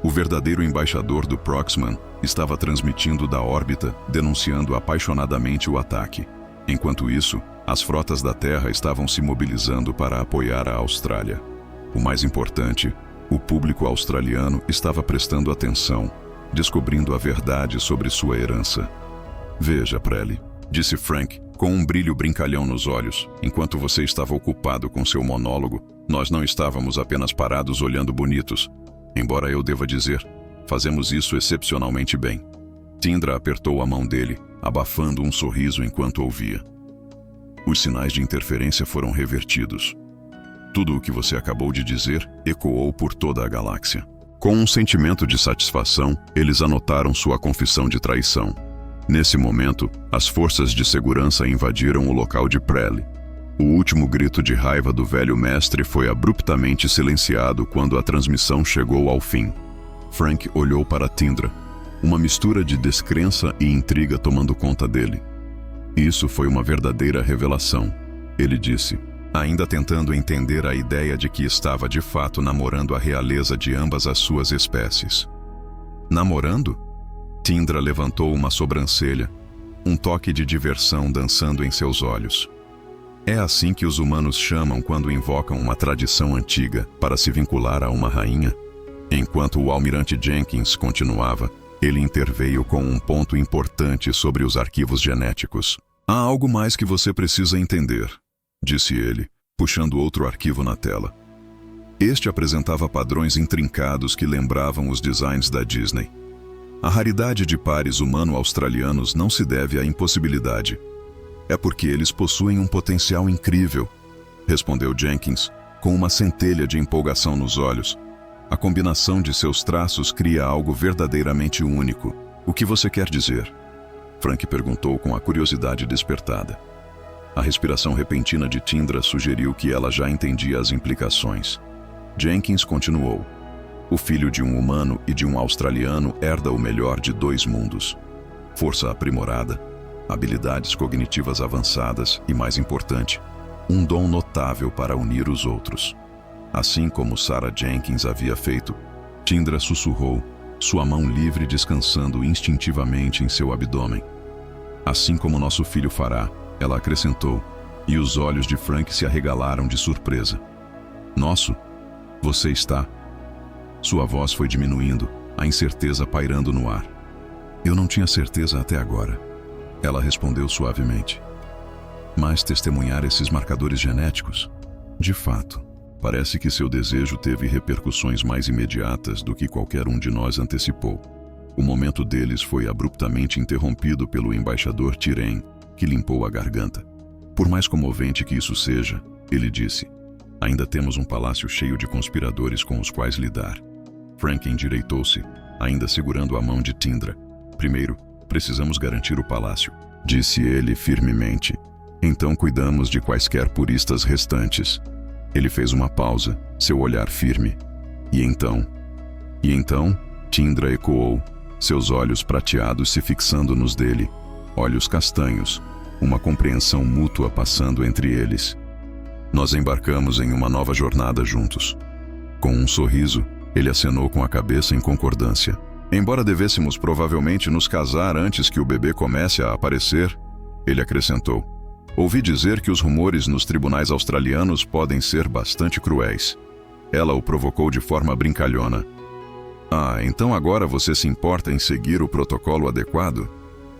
O verdadeiro embaixador do Proxman estava transmitindo da órbita, denunciando apaixonadamente o ataque. Enquanto isso, as frotas da Terra estavam se mobilizando para apoiar a Austrália. O mais importante, o público australiano estava prestando atenção, descobrindo a verdade sobre sua herança. "Veja, Preli", disse Frank, com um brilho brincalhão nos olhos, enquanto você estava ocupado com seu monólogo, Nós não estávamos apenas parados olhando bonitos. Embora eu deva dizer, fazemos isso excepcionalmente bem. Tindra apertou a mão dele, abafando um sorriso enquanto ouvia. Os sinais de interferência foram revertidos. Tudo o que você acabou de dizer ecoou por toda a galáxia. Com um sentimento de satisfação, eles anotaram sua confissão de traição. Nesse momento, as forças de segurança invadiram o local de Prele. O último grito de raiva do velho mestre foi abruptamente silenciado quando a transmissão chegou ao fim. Frank olhou para Tindra, uma mistura de descrença e intriga tomando conta dele. Isso foi uma verdadeira revelação, ele disse, ainda tentando entender a ideia de que estava de fato namorando a realeza de ambas as suas espécies. Namorando? Tindra levantou uma sobrancelha, um toque de diversão dançando em seus olhos. É assim que os humanos chamam quando invocam uma tradição antiga para se vincular a uma rainha? Enquanto o almirante Jenkins continuava, ele interveio com um ponto importante sobre os arquivos genéticos. Há algo mais que você precisa entender, disse ele, puxando outro arquivo na tela. Este apresentava padrões intrincados que lembravam os designs da Disney. A raridade de pares humano-australianos não se deve à impossibilidade. É porque eles possuem um potencial incrível, respondeu Jenkins, com uma centelha de empolgação nos olhos. A combinação de seus traços cria algo verdadeiramente único. O que você quer dizer? Frank perguntou com a curiosidade despertada. A respiração repentina de Tindra sugeriu que ela já entendia as implicações. Jenkins continuou. O filho de um humano e de um australiano herda o melhor de dois mundos. Força aprimorada, habilidades cognitivas avançadas e, mais importante, um dom notável para unir os outros. Assim como Sarah Jenkins havia feito, Tindra sussurrou, sua mão livre descansando instintivamente em seu abdômen. Assim como nosso filho fará, ela acrescentou, e os olhos de Frank se arregalaram de surpresa. Nosso? Você está... Sua voz foi diminuindo, a incerteza pairando no ar. Eu não tinha certeza até agora. Ela respondeu suavemente. Mas testemunhar esses marcadores genéticos? De fato, parece que seu desejo teve repercussões mais imediatas do que qualquer um de nós antecipou. O momento deles foi abruptamente interrompido pelo embaixador Tiren, que limpou a garganta. Por mais comovente que isso seja, ele disse, ainda temos um palácio cheio de conspiradores com os quais lidar. Frank endireitou-se, ainda segurando a mão de Tindra. Primeiro, precisamos garantir o palácio, disse ele firmemente. Então cuidamos de quaisquer puristas restantes. Ele fez uma pausa, seu olhar firme. E então? Tindra ecoou, seus olhos prateados se fixando nos dele, olhos castanhos, uma compreensão mútua passando entre eles. Nós embarcamos em uma nova jornada juntos. Com um sorriso, ele acenou com a cabeça em concordância. Embora devêssemos provavelmente nos casar antes que o bebê comece a aparecer, ele acrescentou. Ouvi dizer que os rumores nos tribunais australianos podem ser bastante cruéis. Ela o provocou de forma brincalhona. Ah, então agora você se importa em seguir o protocolo adequado?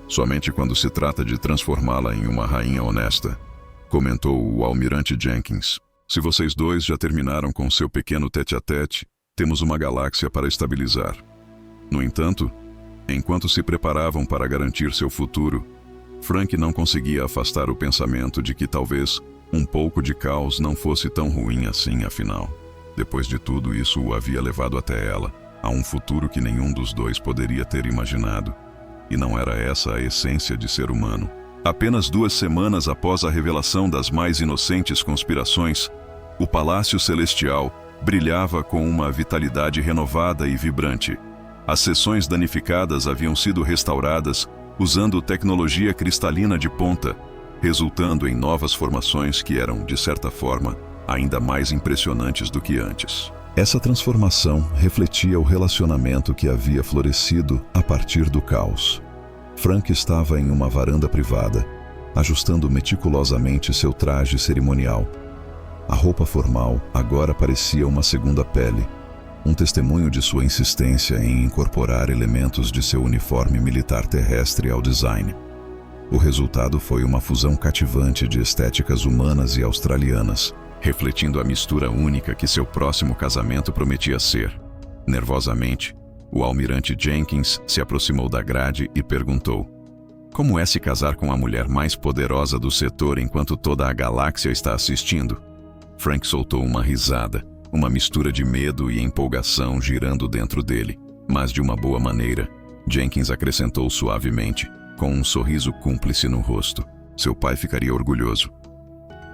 Somente quando se trata de transformá-la em uma rainha honesta, comentou o almirante Jenkins. Se vocês dois já terminaram com seu pequeno tete-a-tete, temos uma galáxia para estabilizar. No entanto, enquanto se preparavam para garantir seu futuro, Frank não conseguia afastar o pensamento de que talvez um pouco de caos não fosse tão ruim assim, afinal. Depois de tudo, isso o havia levado até ela, a um futuro que nenhum dos dois poderia ter imaginado. E não era essa a essência de ser humano. Apenas 2 semanas após a revelação das mais inocentes conspirações, o Palácio Celestial brilhava com uma vitalidade renovada e vibrante. As seções danificadas haviam sido restauradas usando tecnologia cristalina de ponta, resultando em novas formações que eram, de certa forma, ainda mais impressionantes do que antes. Essa transformação refletia o relacionamento que havia florescido a partir do caos. Frank estava em uma varanda privada, ajustando meticulosamente seu traje cerimonial. A roupa formal agora parecia uma segunda pele, um testemunho de sua insistência em incorporar elementos de seu uniforme militar terrestre ao design. O resultado foi uma fusão cativante de estéticas humanas e australianas, refletindo a mistura única que seu próximo casamento prometia ser. Nervosamente, o almirante Jenkins se aproximou da grade e perguntou: como é se casar com a mulher mais poderosa do setor enquanto toda a galáxia está assistindo? Frank soltou uma risada, uma mistura de medo e empolgação girando dentro dele, mas de uma boa maneira. Jenkins acrescentou suavemente, com um sorriso cúmplice no rosto: seu pai ficaria orgulhoso.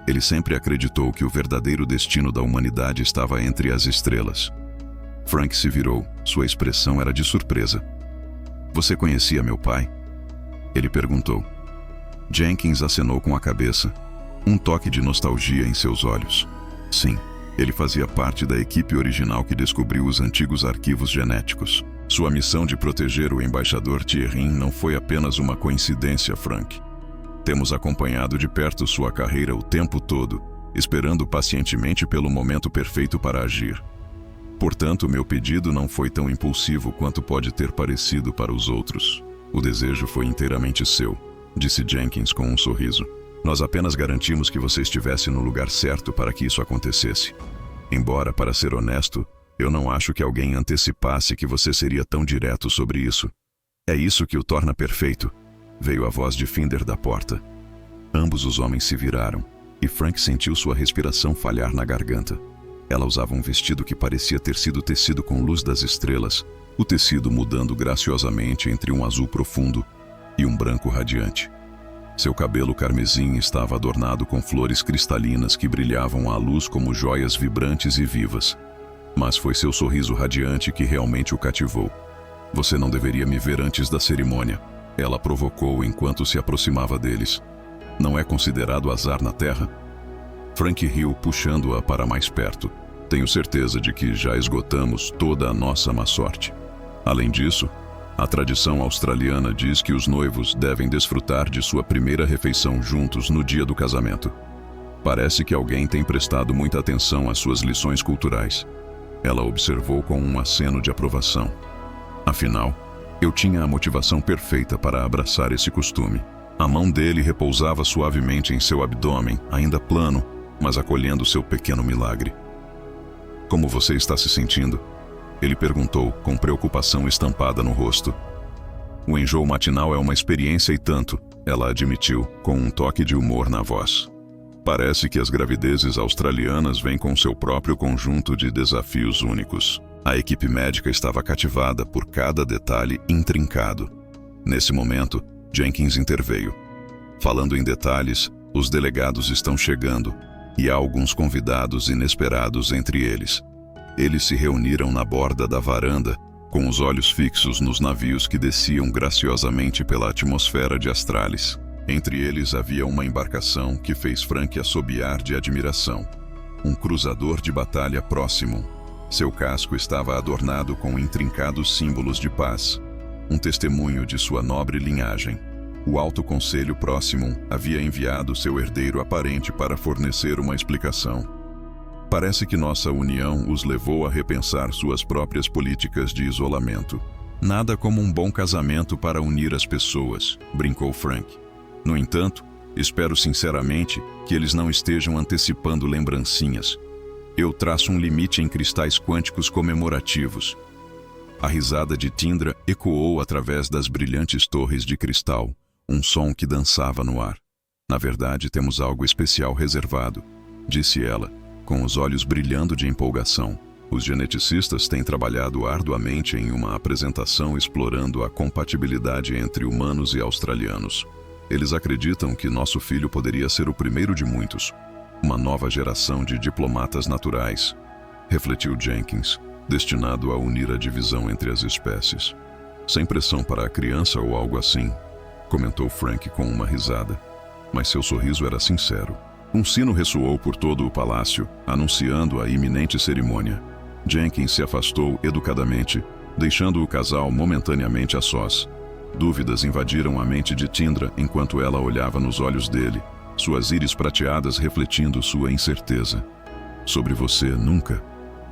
Ele sempre acreditou que o verdadeiro destino da humanidade estava entre as estrelas. Frank se virou, sua expressão era de surpresa. Você conhecia meu pai? Ele perguntou. Jenkins acenou com a cabeça, um toque de nostalgia em seus olhos. Sim, ele fazia parte da equipe original que descobriu os antigos arquivos genéticos. Sua missão de proteger o embaixador Thierry não foi apenas uma coincidência, Frank. Temos acompanhado de perto sua carreira o tempo todo, esperando pacientemente pelo momento perfeito para agir. Portanto, meu pedido não foi tão impulsivo quanto pode ter parecido para os outros. O desejo foi inteiramente seu, disse Jenkins com um sorriso. Nós apenas garantimos que você estivesse no lugar certo para que isso acontecesse. Embora, para ser honesto, eu não acho que alguém antecipasse que você seria tão direto sobre isso. É isso que o torna perfeito. Veio a voz de Finder da porta. Ambos os homens se viraram, e Frank sentiu sua respiração falhar na garganta. Ela usava um vestido que parecia ter sido tecido com luz das estrelas, o tecido mudando graciosamente entre um azul profundo e um branco radiante. Seu cabelo carmesim estava adornado com flores cristalinas que brilhavam à luz como joias vibrantes e vivas. Mas foi seu sorriso radiante que realmente o cativou. Você não deveria me ver antes da cerimônia, ela provocou enquanto se aproximava deles. Não é considerado azar na Terra? Frank riu, puxando-a para mais perto. Tenho certeza de que já esgotamos toda a nossa má sorte. Além disso, a tradição australiana diz que os noivos devem desfrutar de sua primeira refeição juntos no dia do casamento. Parece que alguém tem prestado muita atenção às suas lições culturais. Ela observou com um aceno de aprovação. Afinal, eu tinha a motivação perfeita para abraçar esse costume. A mão dele repousava suavemente em seu abdômen, ainda plano, mas acolhendo seu pequeno milagre. Como você está se sentindo? Ele perguntou, com preocupação estampada no rosto. O enjoo matinal é uma experiência e tanto, ela admitiu, com um toque de humor na voz. Parece que as gravidezes australianas vêm com seu próprio conjunto de desafios únicos. A equipe médica estava cativada por cada detalhe intrincado. Nesse momento, Jenkins interveio. Falando em detalhes, os delegados estão chegando, e há alguns convidados inesperados entre eles. Eles se reuniram na borda da varanda, com os olhos fixos nos navios que desciam graciosamente pela atmosfera de Astralis. Entre eles havia uma embarcação que fez Frank assobiar de admiração. Um cruzador de batalha próximo. Seu casco estava adornado com intrincados símbolos de paz, um testemunho de sua nobre linhagem. O Alto Conselho Próximo havia enviado seu herdeiro aparente para fornecer uma explicação. Parece que nossa união os levou a repensar suas próprias políticas de isolamento. Nada como um bom casamento para unir as pessoas, brincou Frank. No entanto, espero sinceramente que eles não estejam antecipando lembrancinhas. Eu traço um limite em cristais quânticos comemorativos. A risada de Tindra ecoou através das brilhantes torres de cristal, um som que dançava no ar. Na verdade, temos algo especial reservado, disse ela, com os olhos brilhando de empolgação. Os geneticistas têm trabalhado arduamente em uma apresentação explorando a compatibilidade entre humanos e australianos. Eles acreditam que nosso filho poderia ser o primeiro de muitos, uma nova geração de diplomatas naturais, refletiu Jenkins, destinado a unir a divisão entre as espécies. Sem pressão para a criança ou algo assim, comentou Frank com uma risada, mas seu sorriso era sincero. Um sino ressoou por todo o palácio, anunciando a iminente cerimônia. Jenkins se afastou educadamente, deixando o casal momentaneamente a sós. Dúvidas invadiram a mente de Tindra enquanto ela olhava nos olhos dele, suas íris prateadas refletindo sua incerteza. Sobre você, nunca,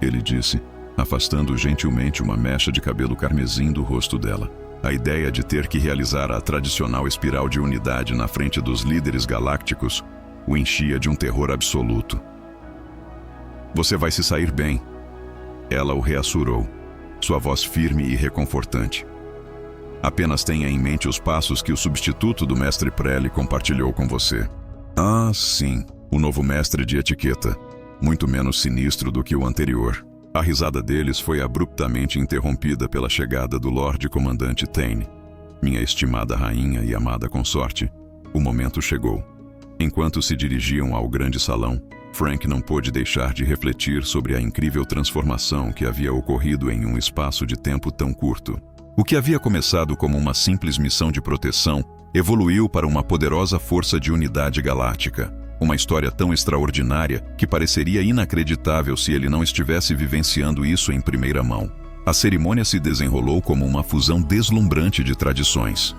ele disse, afastando gentilmente uma mecha de cabelo carmesim do rosto dela. A ideia de ter que realizar a tradicional espiral de unidade na frente dos líderes galácticos o enchia de um terror absoluto. Você vai se sair bem. Ela o reassurou, sua voz firme e reconfortante. Apenas tenha em mente os passos que o substituto do mestre Prelli compartilhou com você. Ah, sim, o novo mestre de etiqueta, muito menos sinistro do que o anterior. A risada deles foi abruptamente interrompida pela chegada do Lorde Comandante Tane. Minha estimada rainha e amada consorte, o momento chegou. Enquanto se dirigiam ao grande salão, Frank não pôde deixar de refletir sobre a incrível transformação que havia ocorrido em um espaço de tempo tão curto. O que havia começado como uma simples missão de proteção evoluiu para uma poderosa força de unidade galáctica. Uma história tão extraordinária que pareceria inacreditável se ele não estivesse vivenciando isso em primeira mão. A cerimônia se desenrolou como uma fusão deslumbrante de tradições.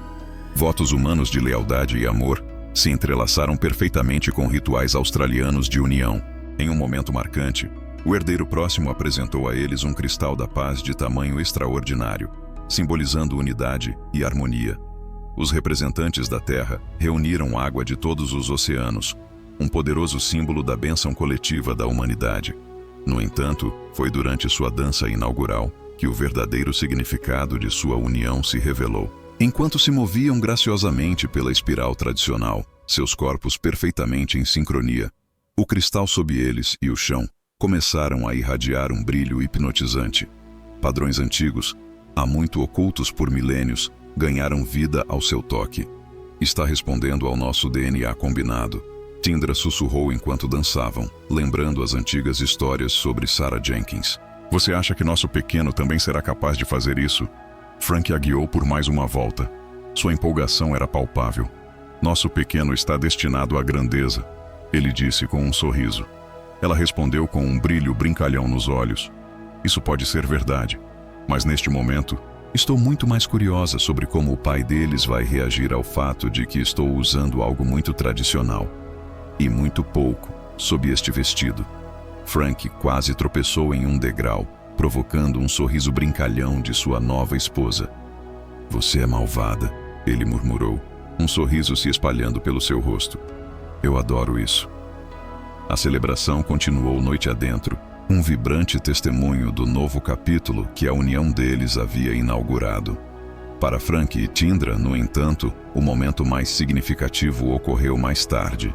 Votos humanos de lealdade e amor se entrelaçaram perfeitamente com rituais australianos de união. Em um momento marcante, o herdeiro próximo apresentou a eles um cristal da paz de tamanho extraordinário, simbolizando unidade e harmonia. Os representantes da Terra reuniram água de todos os oceanos, um poderoso símbolo da bênção coletiva da humanidade. No entanto, foi durante sua dança inaugural que o verdadeiro significado de sua união se revelou. Enquanto se moviam graciosamente pela espiral tradicional, seus corpos perfeitamente em sincronia, o cristal sob eles e o chão começaram a irradiar um brilho hipnotizante. Padrões antigos, há muito ocultos por milênios, ganharam vida ao seu toque. Está respondendo ao nosso DNA combinado. Tindra sussurrou enquanto dançavam, lembrando as antigas histórias sobre Sarah Jenkins. Você acha que nosso pequeno também será capaz de fazer isso? Frank a guiou por mais uma volta. Sua empolgação era palpável. Nosso pequeno está destinado à grandeza, ele disse com um sorriso. Ela respondeu com um brilho brincalhão nos olhos. Isso pode ser verdade, mas neste momento, estou muito mais curiosa sobre como o pai deles vai reagir ao fato de que estou usando algo muito tradicional. E muito pouco sob este vestido. Frank quase tropeçou em um degrau, provocando um sorriso brincalhão de sua nova esposa. Você é malvada, ele murmurou, um sorriso se espalhando pelo seu rosto. Eu adoro isso. A celebração continuou noite adentro, um vibrante testemunho do novo capítulo que a união deles havia inaugurado. Para Frank e Tindra, no entanto, o momento mais significativo ocorreu mais tarde,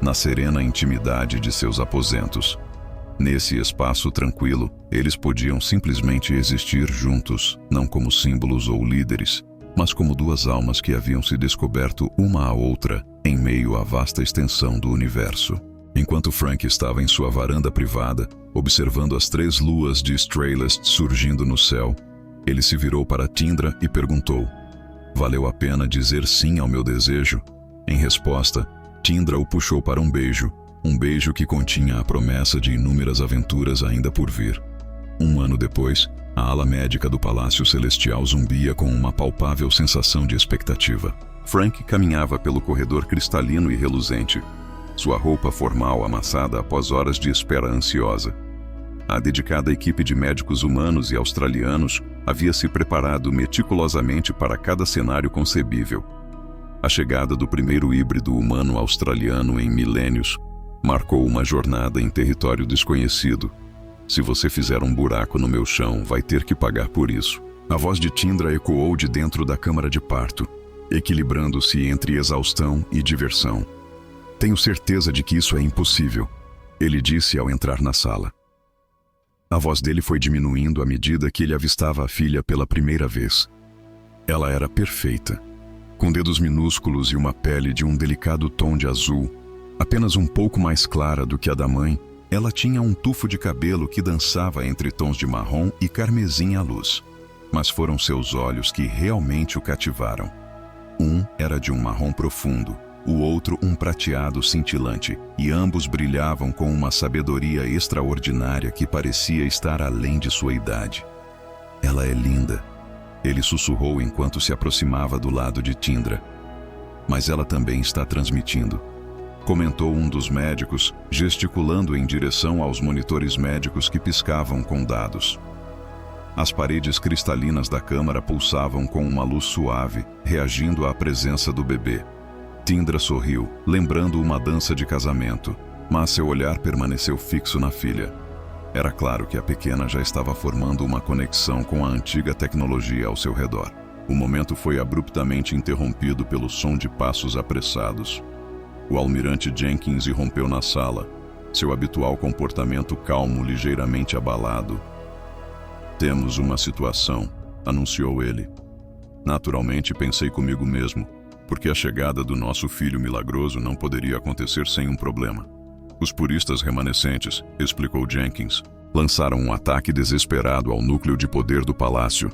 na serena intimidade de seus aposentos. Nesse espaço tranquilo, eles podiam simplesmente existir juntos, não como símbolos ou líderes, mas como duas almas que haviam se descoberto uma à outra em meio à vasta extensão do universo. Enquanto Frank estava em sua varanda privada, observando as 3 luas de Straylest surgindo no céu, ele se virou para Tindra e perguntou: valeu a pena dizer sim ao meu desejo? Em resposta, Tindra o puxou para um beijo que continha a promessa de inúmeras aventuras ainda por vir. 1 ano depois, a ala médica do Palácio Celestial zumbia com uma palpável sensação de expectativa. Frank caminhava pelo corredor cristalino e reluzente, sua roupa formal amassada após horas de espera ansiosa. A dedicada equipe de médicos humanos e australianos havia se preparado meticulosamente para cada cenário concebível. A chegada do primeiro híbrido humano-australiano em milênios marcou uma jornada em território desconhecido. Se você fizer um buraco no meu chão, vai ter que pagar por isso. A voz de Tindra ecoou de dentro da câmara de parto, equilibrando-se entre exaustão e diversão. Tenho certeza de que isso é impossível, ele disse ao entrar na sala. A voz dele foi diminuindo à medida que ele avistava a filha pela primeira vez. Ela era perfeita, com dedos minúsculos e uma pele de um delicado tom de azul, apenas um pouco mais clara do que a da mãe. Ela tinha um tufo de cabelo que dançava entre tons de marrom e carmesim à luz. Mas foram seus olhos que realmente o cativaram. Um era de um marrom profundo, o outro um prateado cintilante, e ambos brilhavam com uma sabedoria extraordinária que parecia estar além de sua idade. Ela é linda, ele sussurrou enquanto se aproximava do lado de Tindra. Mas ela também está transmitindo, comentou um dos médicos, gesticulando em direção aos monitores médicos que piscavam com dados. As paredes cristalinas da câmara pulsavam com uma luz suave, reagindo à presença do bebê. Tindra sorriu, lembrando uma dança de casamento, mas seu olhar permaneceu fixo na filha. Era claro que a pequena já estava formando uma conexão com a antiga tecnologia ao seu redor. O momento foi abruptamente interrompido pelo som de passos apressados. O almirante Jenkins irrompeu na sala, seu habitual comportamento calmo ligeiramente abalado. "Temos uma situação", anunciou ele. Naturalmente pensei comigo mesmo, porque a chegada do nosso filho milagroso não poderia acontecer sem um problema. "Os puristas remanescentes", explicou Jenkins, "lançaram um ataque desesperado ao núcleo de poder do palácio.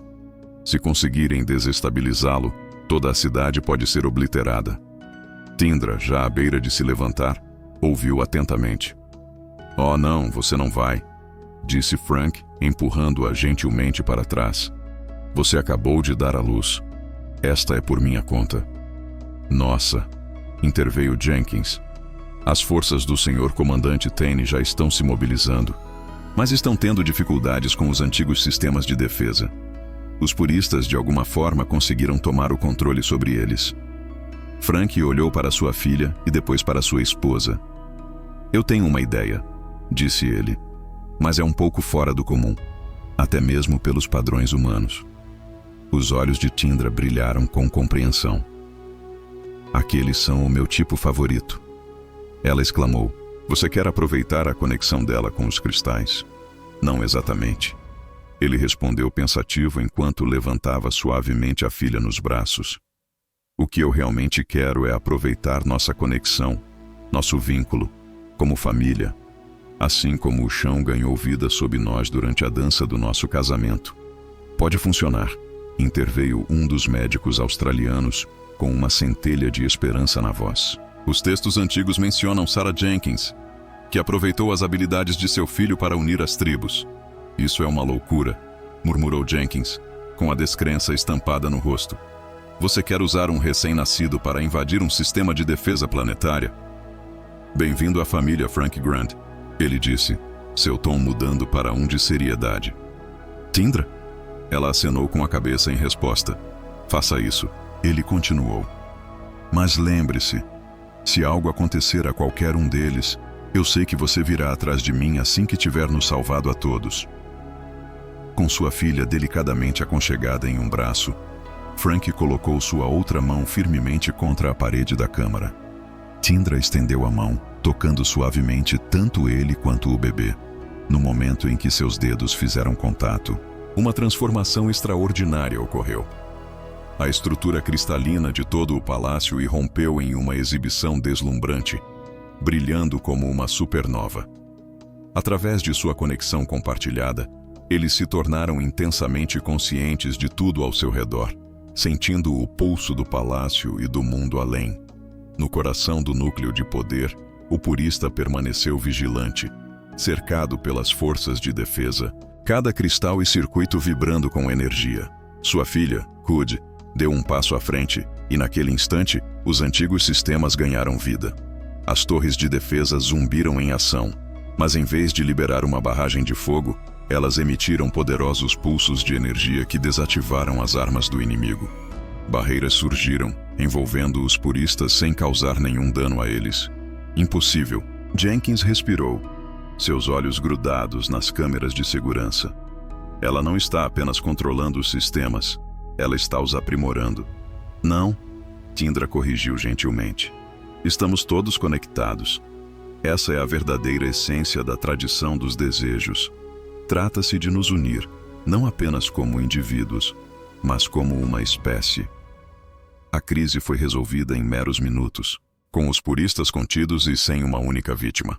Se conseguirem desestabilizá-lo, toda a cidade pode ser obliterada." Tindra, já à beira de se levantar, ouviu atentamente. "Oh não, você não vai", disse Frank, empurrando-a gentilmente para trás. "Você acabou de dar à luz. Esta é por minha conta." "Nossa", interveio Jenkins. "As forças do Sr. Comandante Tane já estão se mobilizando, mas estão tendo dificuldades com os antigos sistemas de defesa. Os puristas, de alguma forma, conseguiram tomar o controle sobre eles." Frank olhou para sua filha e depois para sua esposa. "Eu tenho uma ideia", disse ele, "mas é um pouco fora do comum, até mesmo pelos padrões humanos." Os olhos de Tindra brilharam com compreensão. "Aqueles são o meu tipo favorito." Ela exclamou. "Você quer aproveitar a conexão dela com os cristais?" "Não exatamente." Ele respondeu pensativo enquanto levantava suavemente a filha nos braços. "O que eu realmente quero é aproveitar nossa conexão, nosso vínculo, como família, assim como o chão ganhou vida sob nós durante a dança do nosso casamento." "Pode funcionar", interveio um dos médicos australianos, com uma centelha de esperança na voz. "Os textos antigos mencionam Sarah Jenkins, que aproveitou as habilidades de seu filho para unir as tribos." "Isso é uma loucura", murmurou Jenkins, com a descrença estampada no rosto. "Você quer usar um recém-nascido para invadir um sistema de defesa planetária?" "Bem-vindo à família, Frank Grant", ele disse, seu tom mudando para um de seriedade. "Tindra?" Ela acenou com a cabeça em resposta. "Faça isso", ele continuou. "Mas lembre-se, se algo acontecer a qualquer um deles, eu sei que você virá atrás de mim assim que tiver nos salvado a todos." Com sua filha delicadamente aconchegada em um braço, Frank colocou sua outra mão firmemente contra a parede da câmara. Tindra estendeu a mão, tocando suavemente tanto ele quanto o bebê. No momento em que seus dedos fizeram contato, uma transformação extraordinária ocorreu. A estrutura cristalina de todo o palácio irrompeu em uma exibição deslumbrante, brilhando como uma supernova. Através de sua conexão compartilhada, eles se tornaram intensamente conscientes de tudo ao seu redor, sentindo o pulso do palácio e do mundo além. No coração do núcleo de poder, o purista permaneceu vigilante, cercado pelas forças de defesa, cada cristal e circuito vibrando com energia. Sua filha, Hood, deu um passo à frente e, naquele instante, os antigos sistemas ganharam vida. As torres de defesa zumbiram em ação, mas em vez de liberar uma barragem de fogo, elas emitiram poderosos pulsos de energia que desativaram as armas do inimigo. Barreiras surgiram, envolvendo os puristas sem causar nenhum dano a eles. Impossível. Jenkins respirou, seus olhos grudados nas câmeras de segurança. Ela não está apenas controlando os sistemas, ela está os aprimorando. Não, Tindra corrigiu gentilmente. Estamos todos conectados. Essa é a verdadeira essência da tradição dos desejos. Trata-se de nos unir, não apenas como indivíduos, mas como uma espécie. A crise foi resolvida em meros minutos, com os puristas contidos e sem uma única vítima.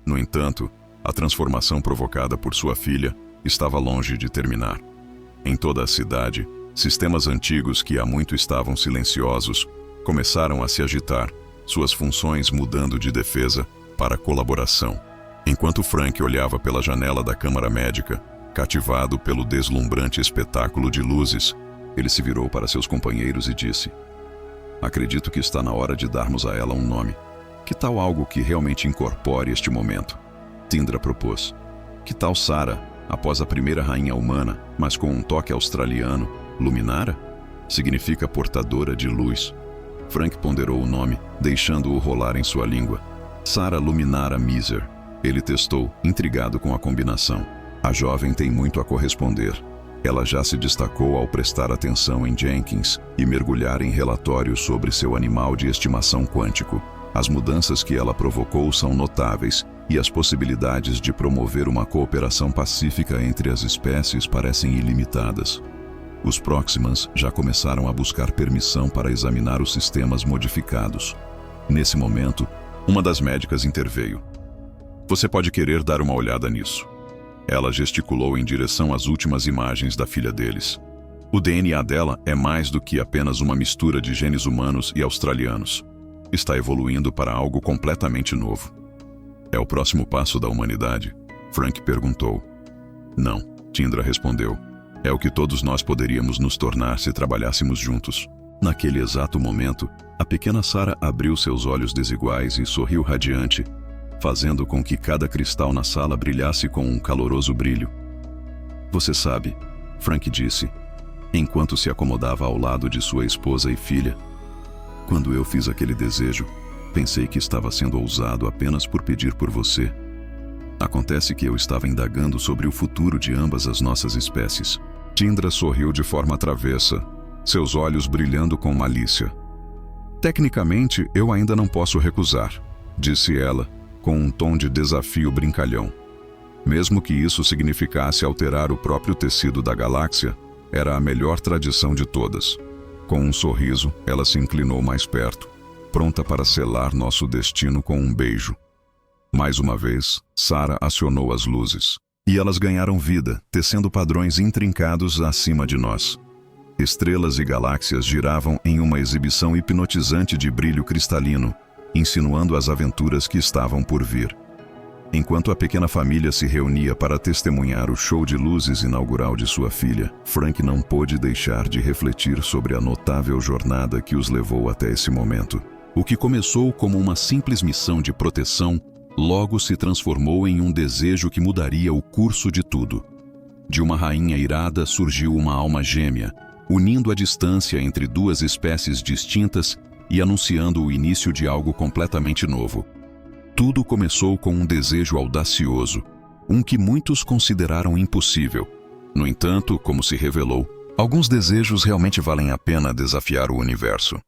No entanto, a transformação provocada por sua filha estava longe de terminar. Em toda a cidade, sistemas antigos que há muito estavam silenciosos começaram a se agitar, suas funções mudando de defesa para colaboração. Enquanto Frank olhava pela janela da câmara médica, cativado pelo deslumbrante espetáculo de luzes, ele se virou para seus companheiros e disse: "Acredito que está na hora de darmos a ela um nome. Que tal algo que realmente incorpore este momento?" Tindra propôs. "Que tal Sarah, após a primeira rainha humana, mas com um toque australiano, Luminara? Significa portadora de luz." Frank ponderou o nome, deixando-o rolar em sua língua. "Sarah Luminara Miser." Ele testou, intrigado com a combinação. A jovem tem muito a corresponder. Ela já se destacou ao prestar atenção em Jenkins e mergulhar em relatórios sobre seu animal de estimação quântico. As mudanças que ela provocou são notáveis e as possibilidades de promover uma cooperação pacífica entre as espécies parecem ilimitadas. Os Proximans já começaram a buscar permissão para examinar os sistemas modificados. Nesse momento, uma das médicas interveio. Você pode querer dar uma olhada nisso. Ela gesticulou em direção às últimas imagens da filha deles. O DNA dela é mais do que apenas uma mistura de genes humanos e australianos. Está evoluindo para algo completamente novo. É o próximo passo da humanidade? Frank perguntou. Não, Tindra respondeu. É o que todos nós poderíamos nos tornar se trabalhássemos juntos. Naquele exato momento, a pequena Sarah abriu seus olhos desiguais e sorriu radiante, fazendo com que cada cristal na sala brilhasse com um caloroso brilho. Você sabe, Frank disse, enquanto se acomodava ao lado de sua esposa e filha. Quando eu fiz aquele desejo, pensei que estava sendo ousado apenas por pedir por você. Acontece que eu estava indagando sobre o futuro de ambas as nossas espécies. Tindra sorriu de forma travessa, seus olhos brilhando com malícia. Tecnicamente, eu ainda não posso recusar, disse ela, com um tom de desafio brincalhão. Mesmo que isso significasse alterar o próprio tecido da galáxia, era a melhor tradição de todas. Com um sorriso, ela se inclinou mais perto, pronta para selar nosso destino com um beijo. Mais uma vez, Sarah acionou as luzes, e elas ganharam vida, tecendo padrões intrincados acima de nós. Estrelas e galáxias giravam em uma exibição hipnotizante de brilho cristalino, insinuando as aventuras que estavam por vir. Enquanto a pequena família se reunia para testemunhar o show de luzes inaugural de sua filha, Frank não pôde deixar de refletir sobre a notável jornada que os levou até esse momento. O que começou como uma simples missão de proteção, logo se transformou em um desejo que mudaria o curso de tudo. De uma rainha irada surgiu uma alma gêmea, unindo a distância entre duas espécies distintas e anunciando o início de algo completamente novo. Tudo começou com um desejo audacioso, um que muitos consideraram impossível. No entanto, como se revelou, alguns desejos realmente valem a pena desafiar o universo.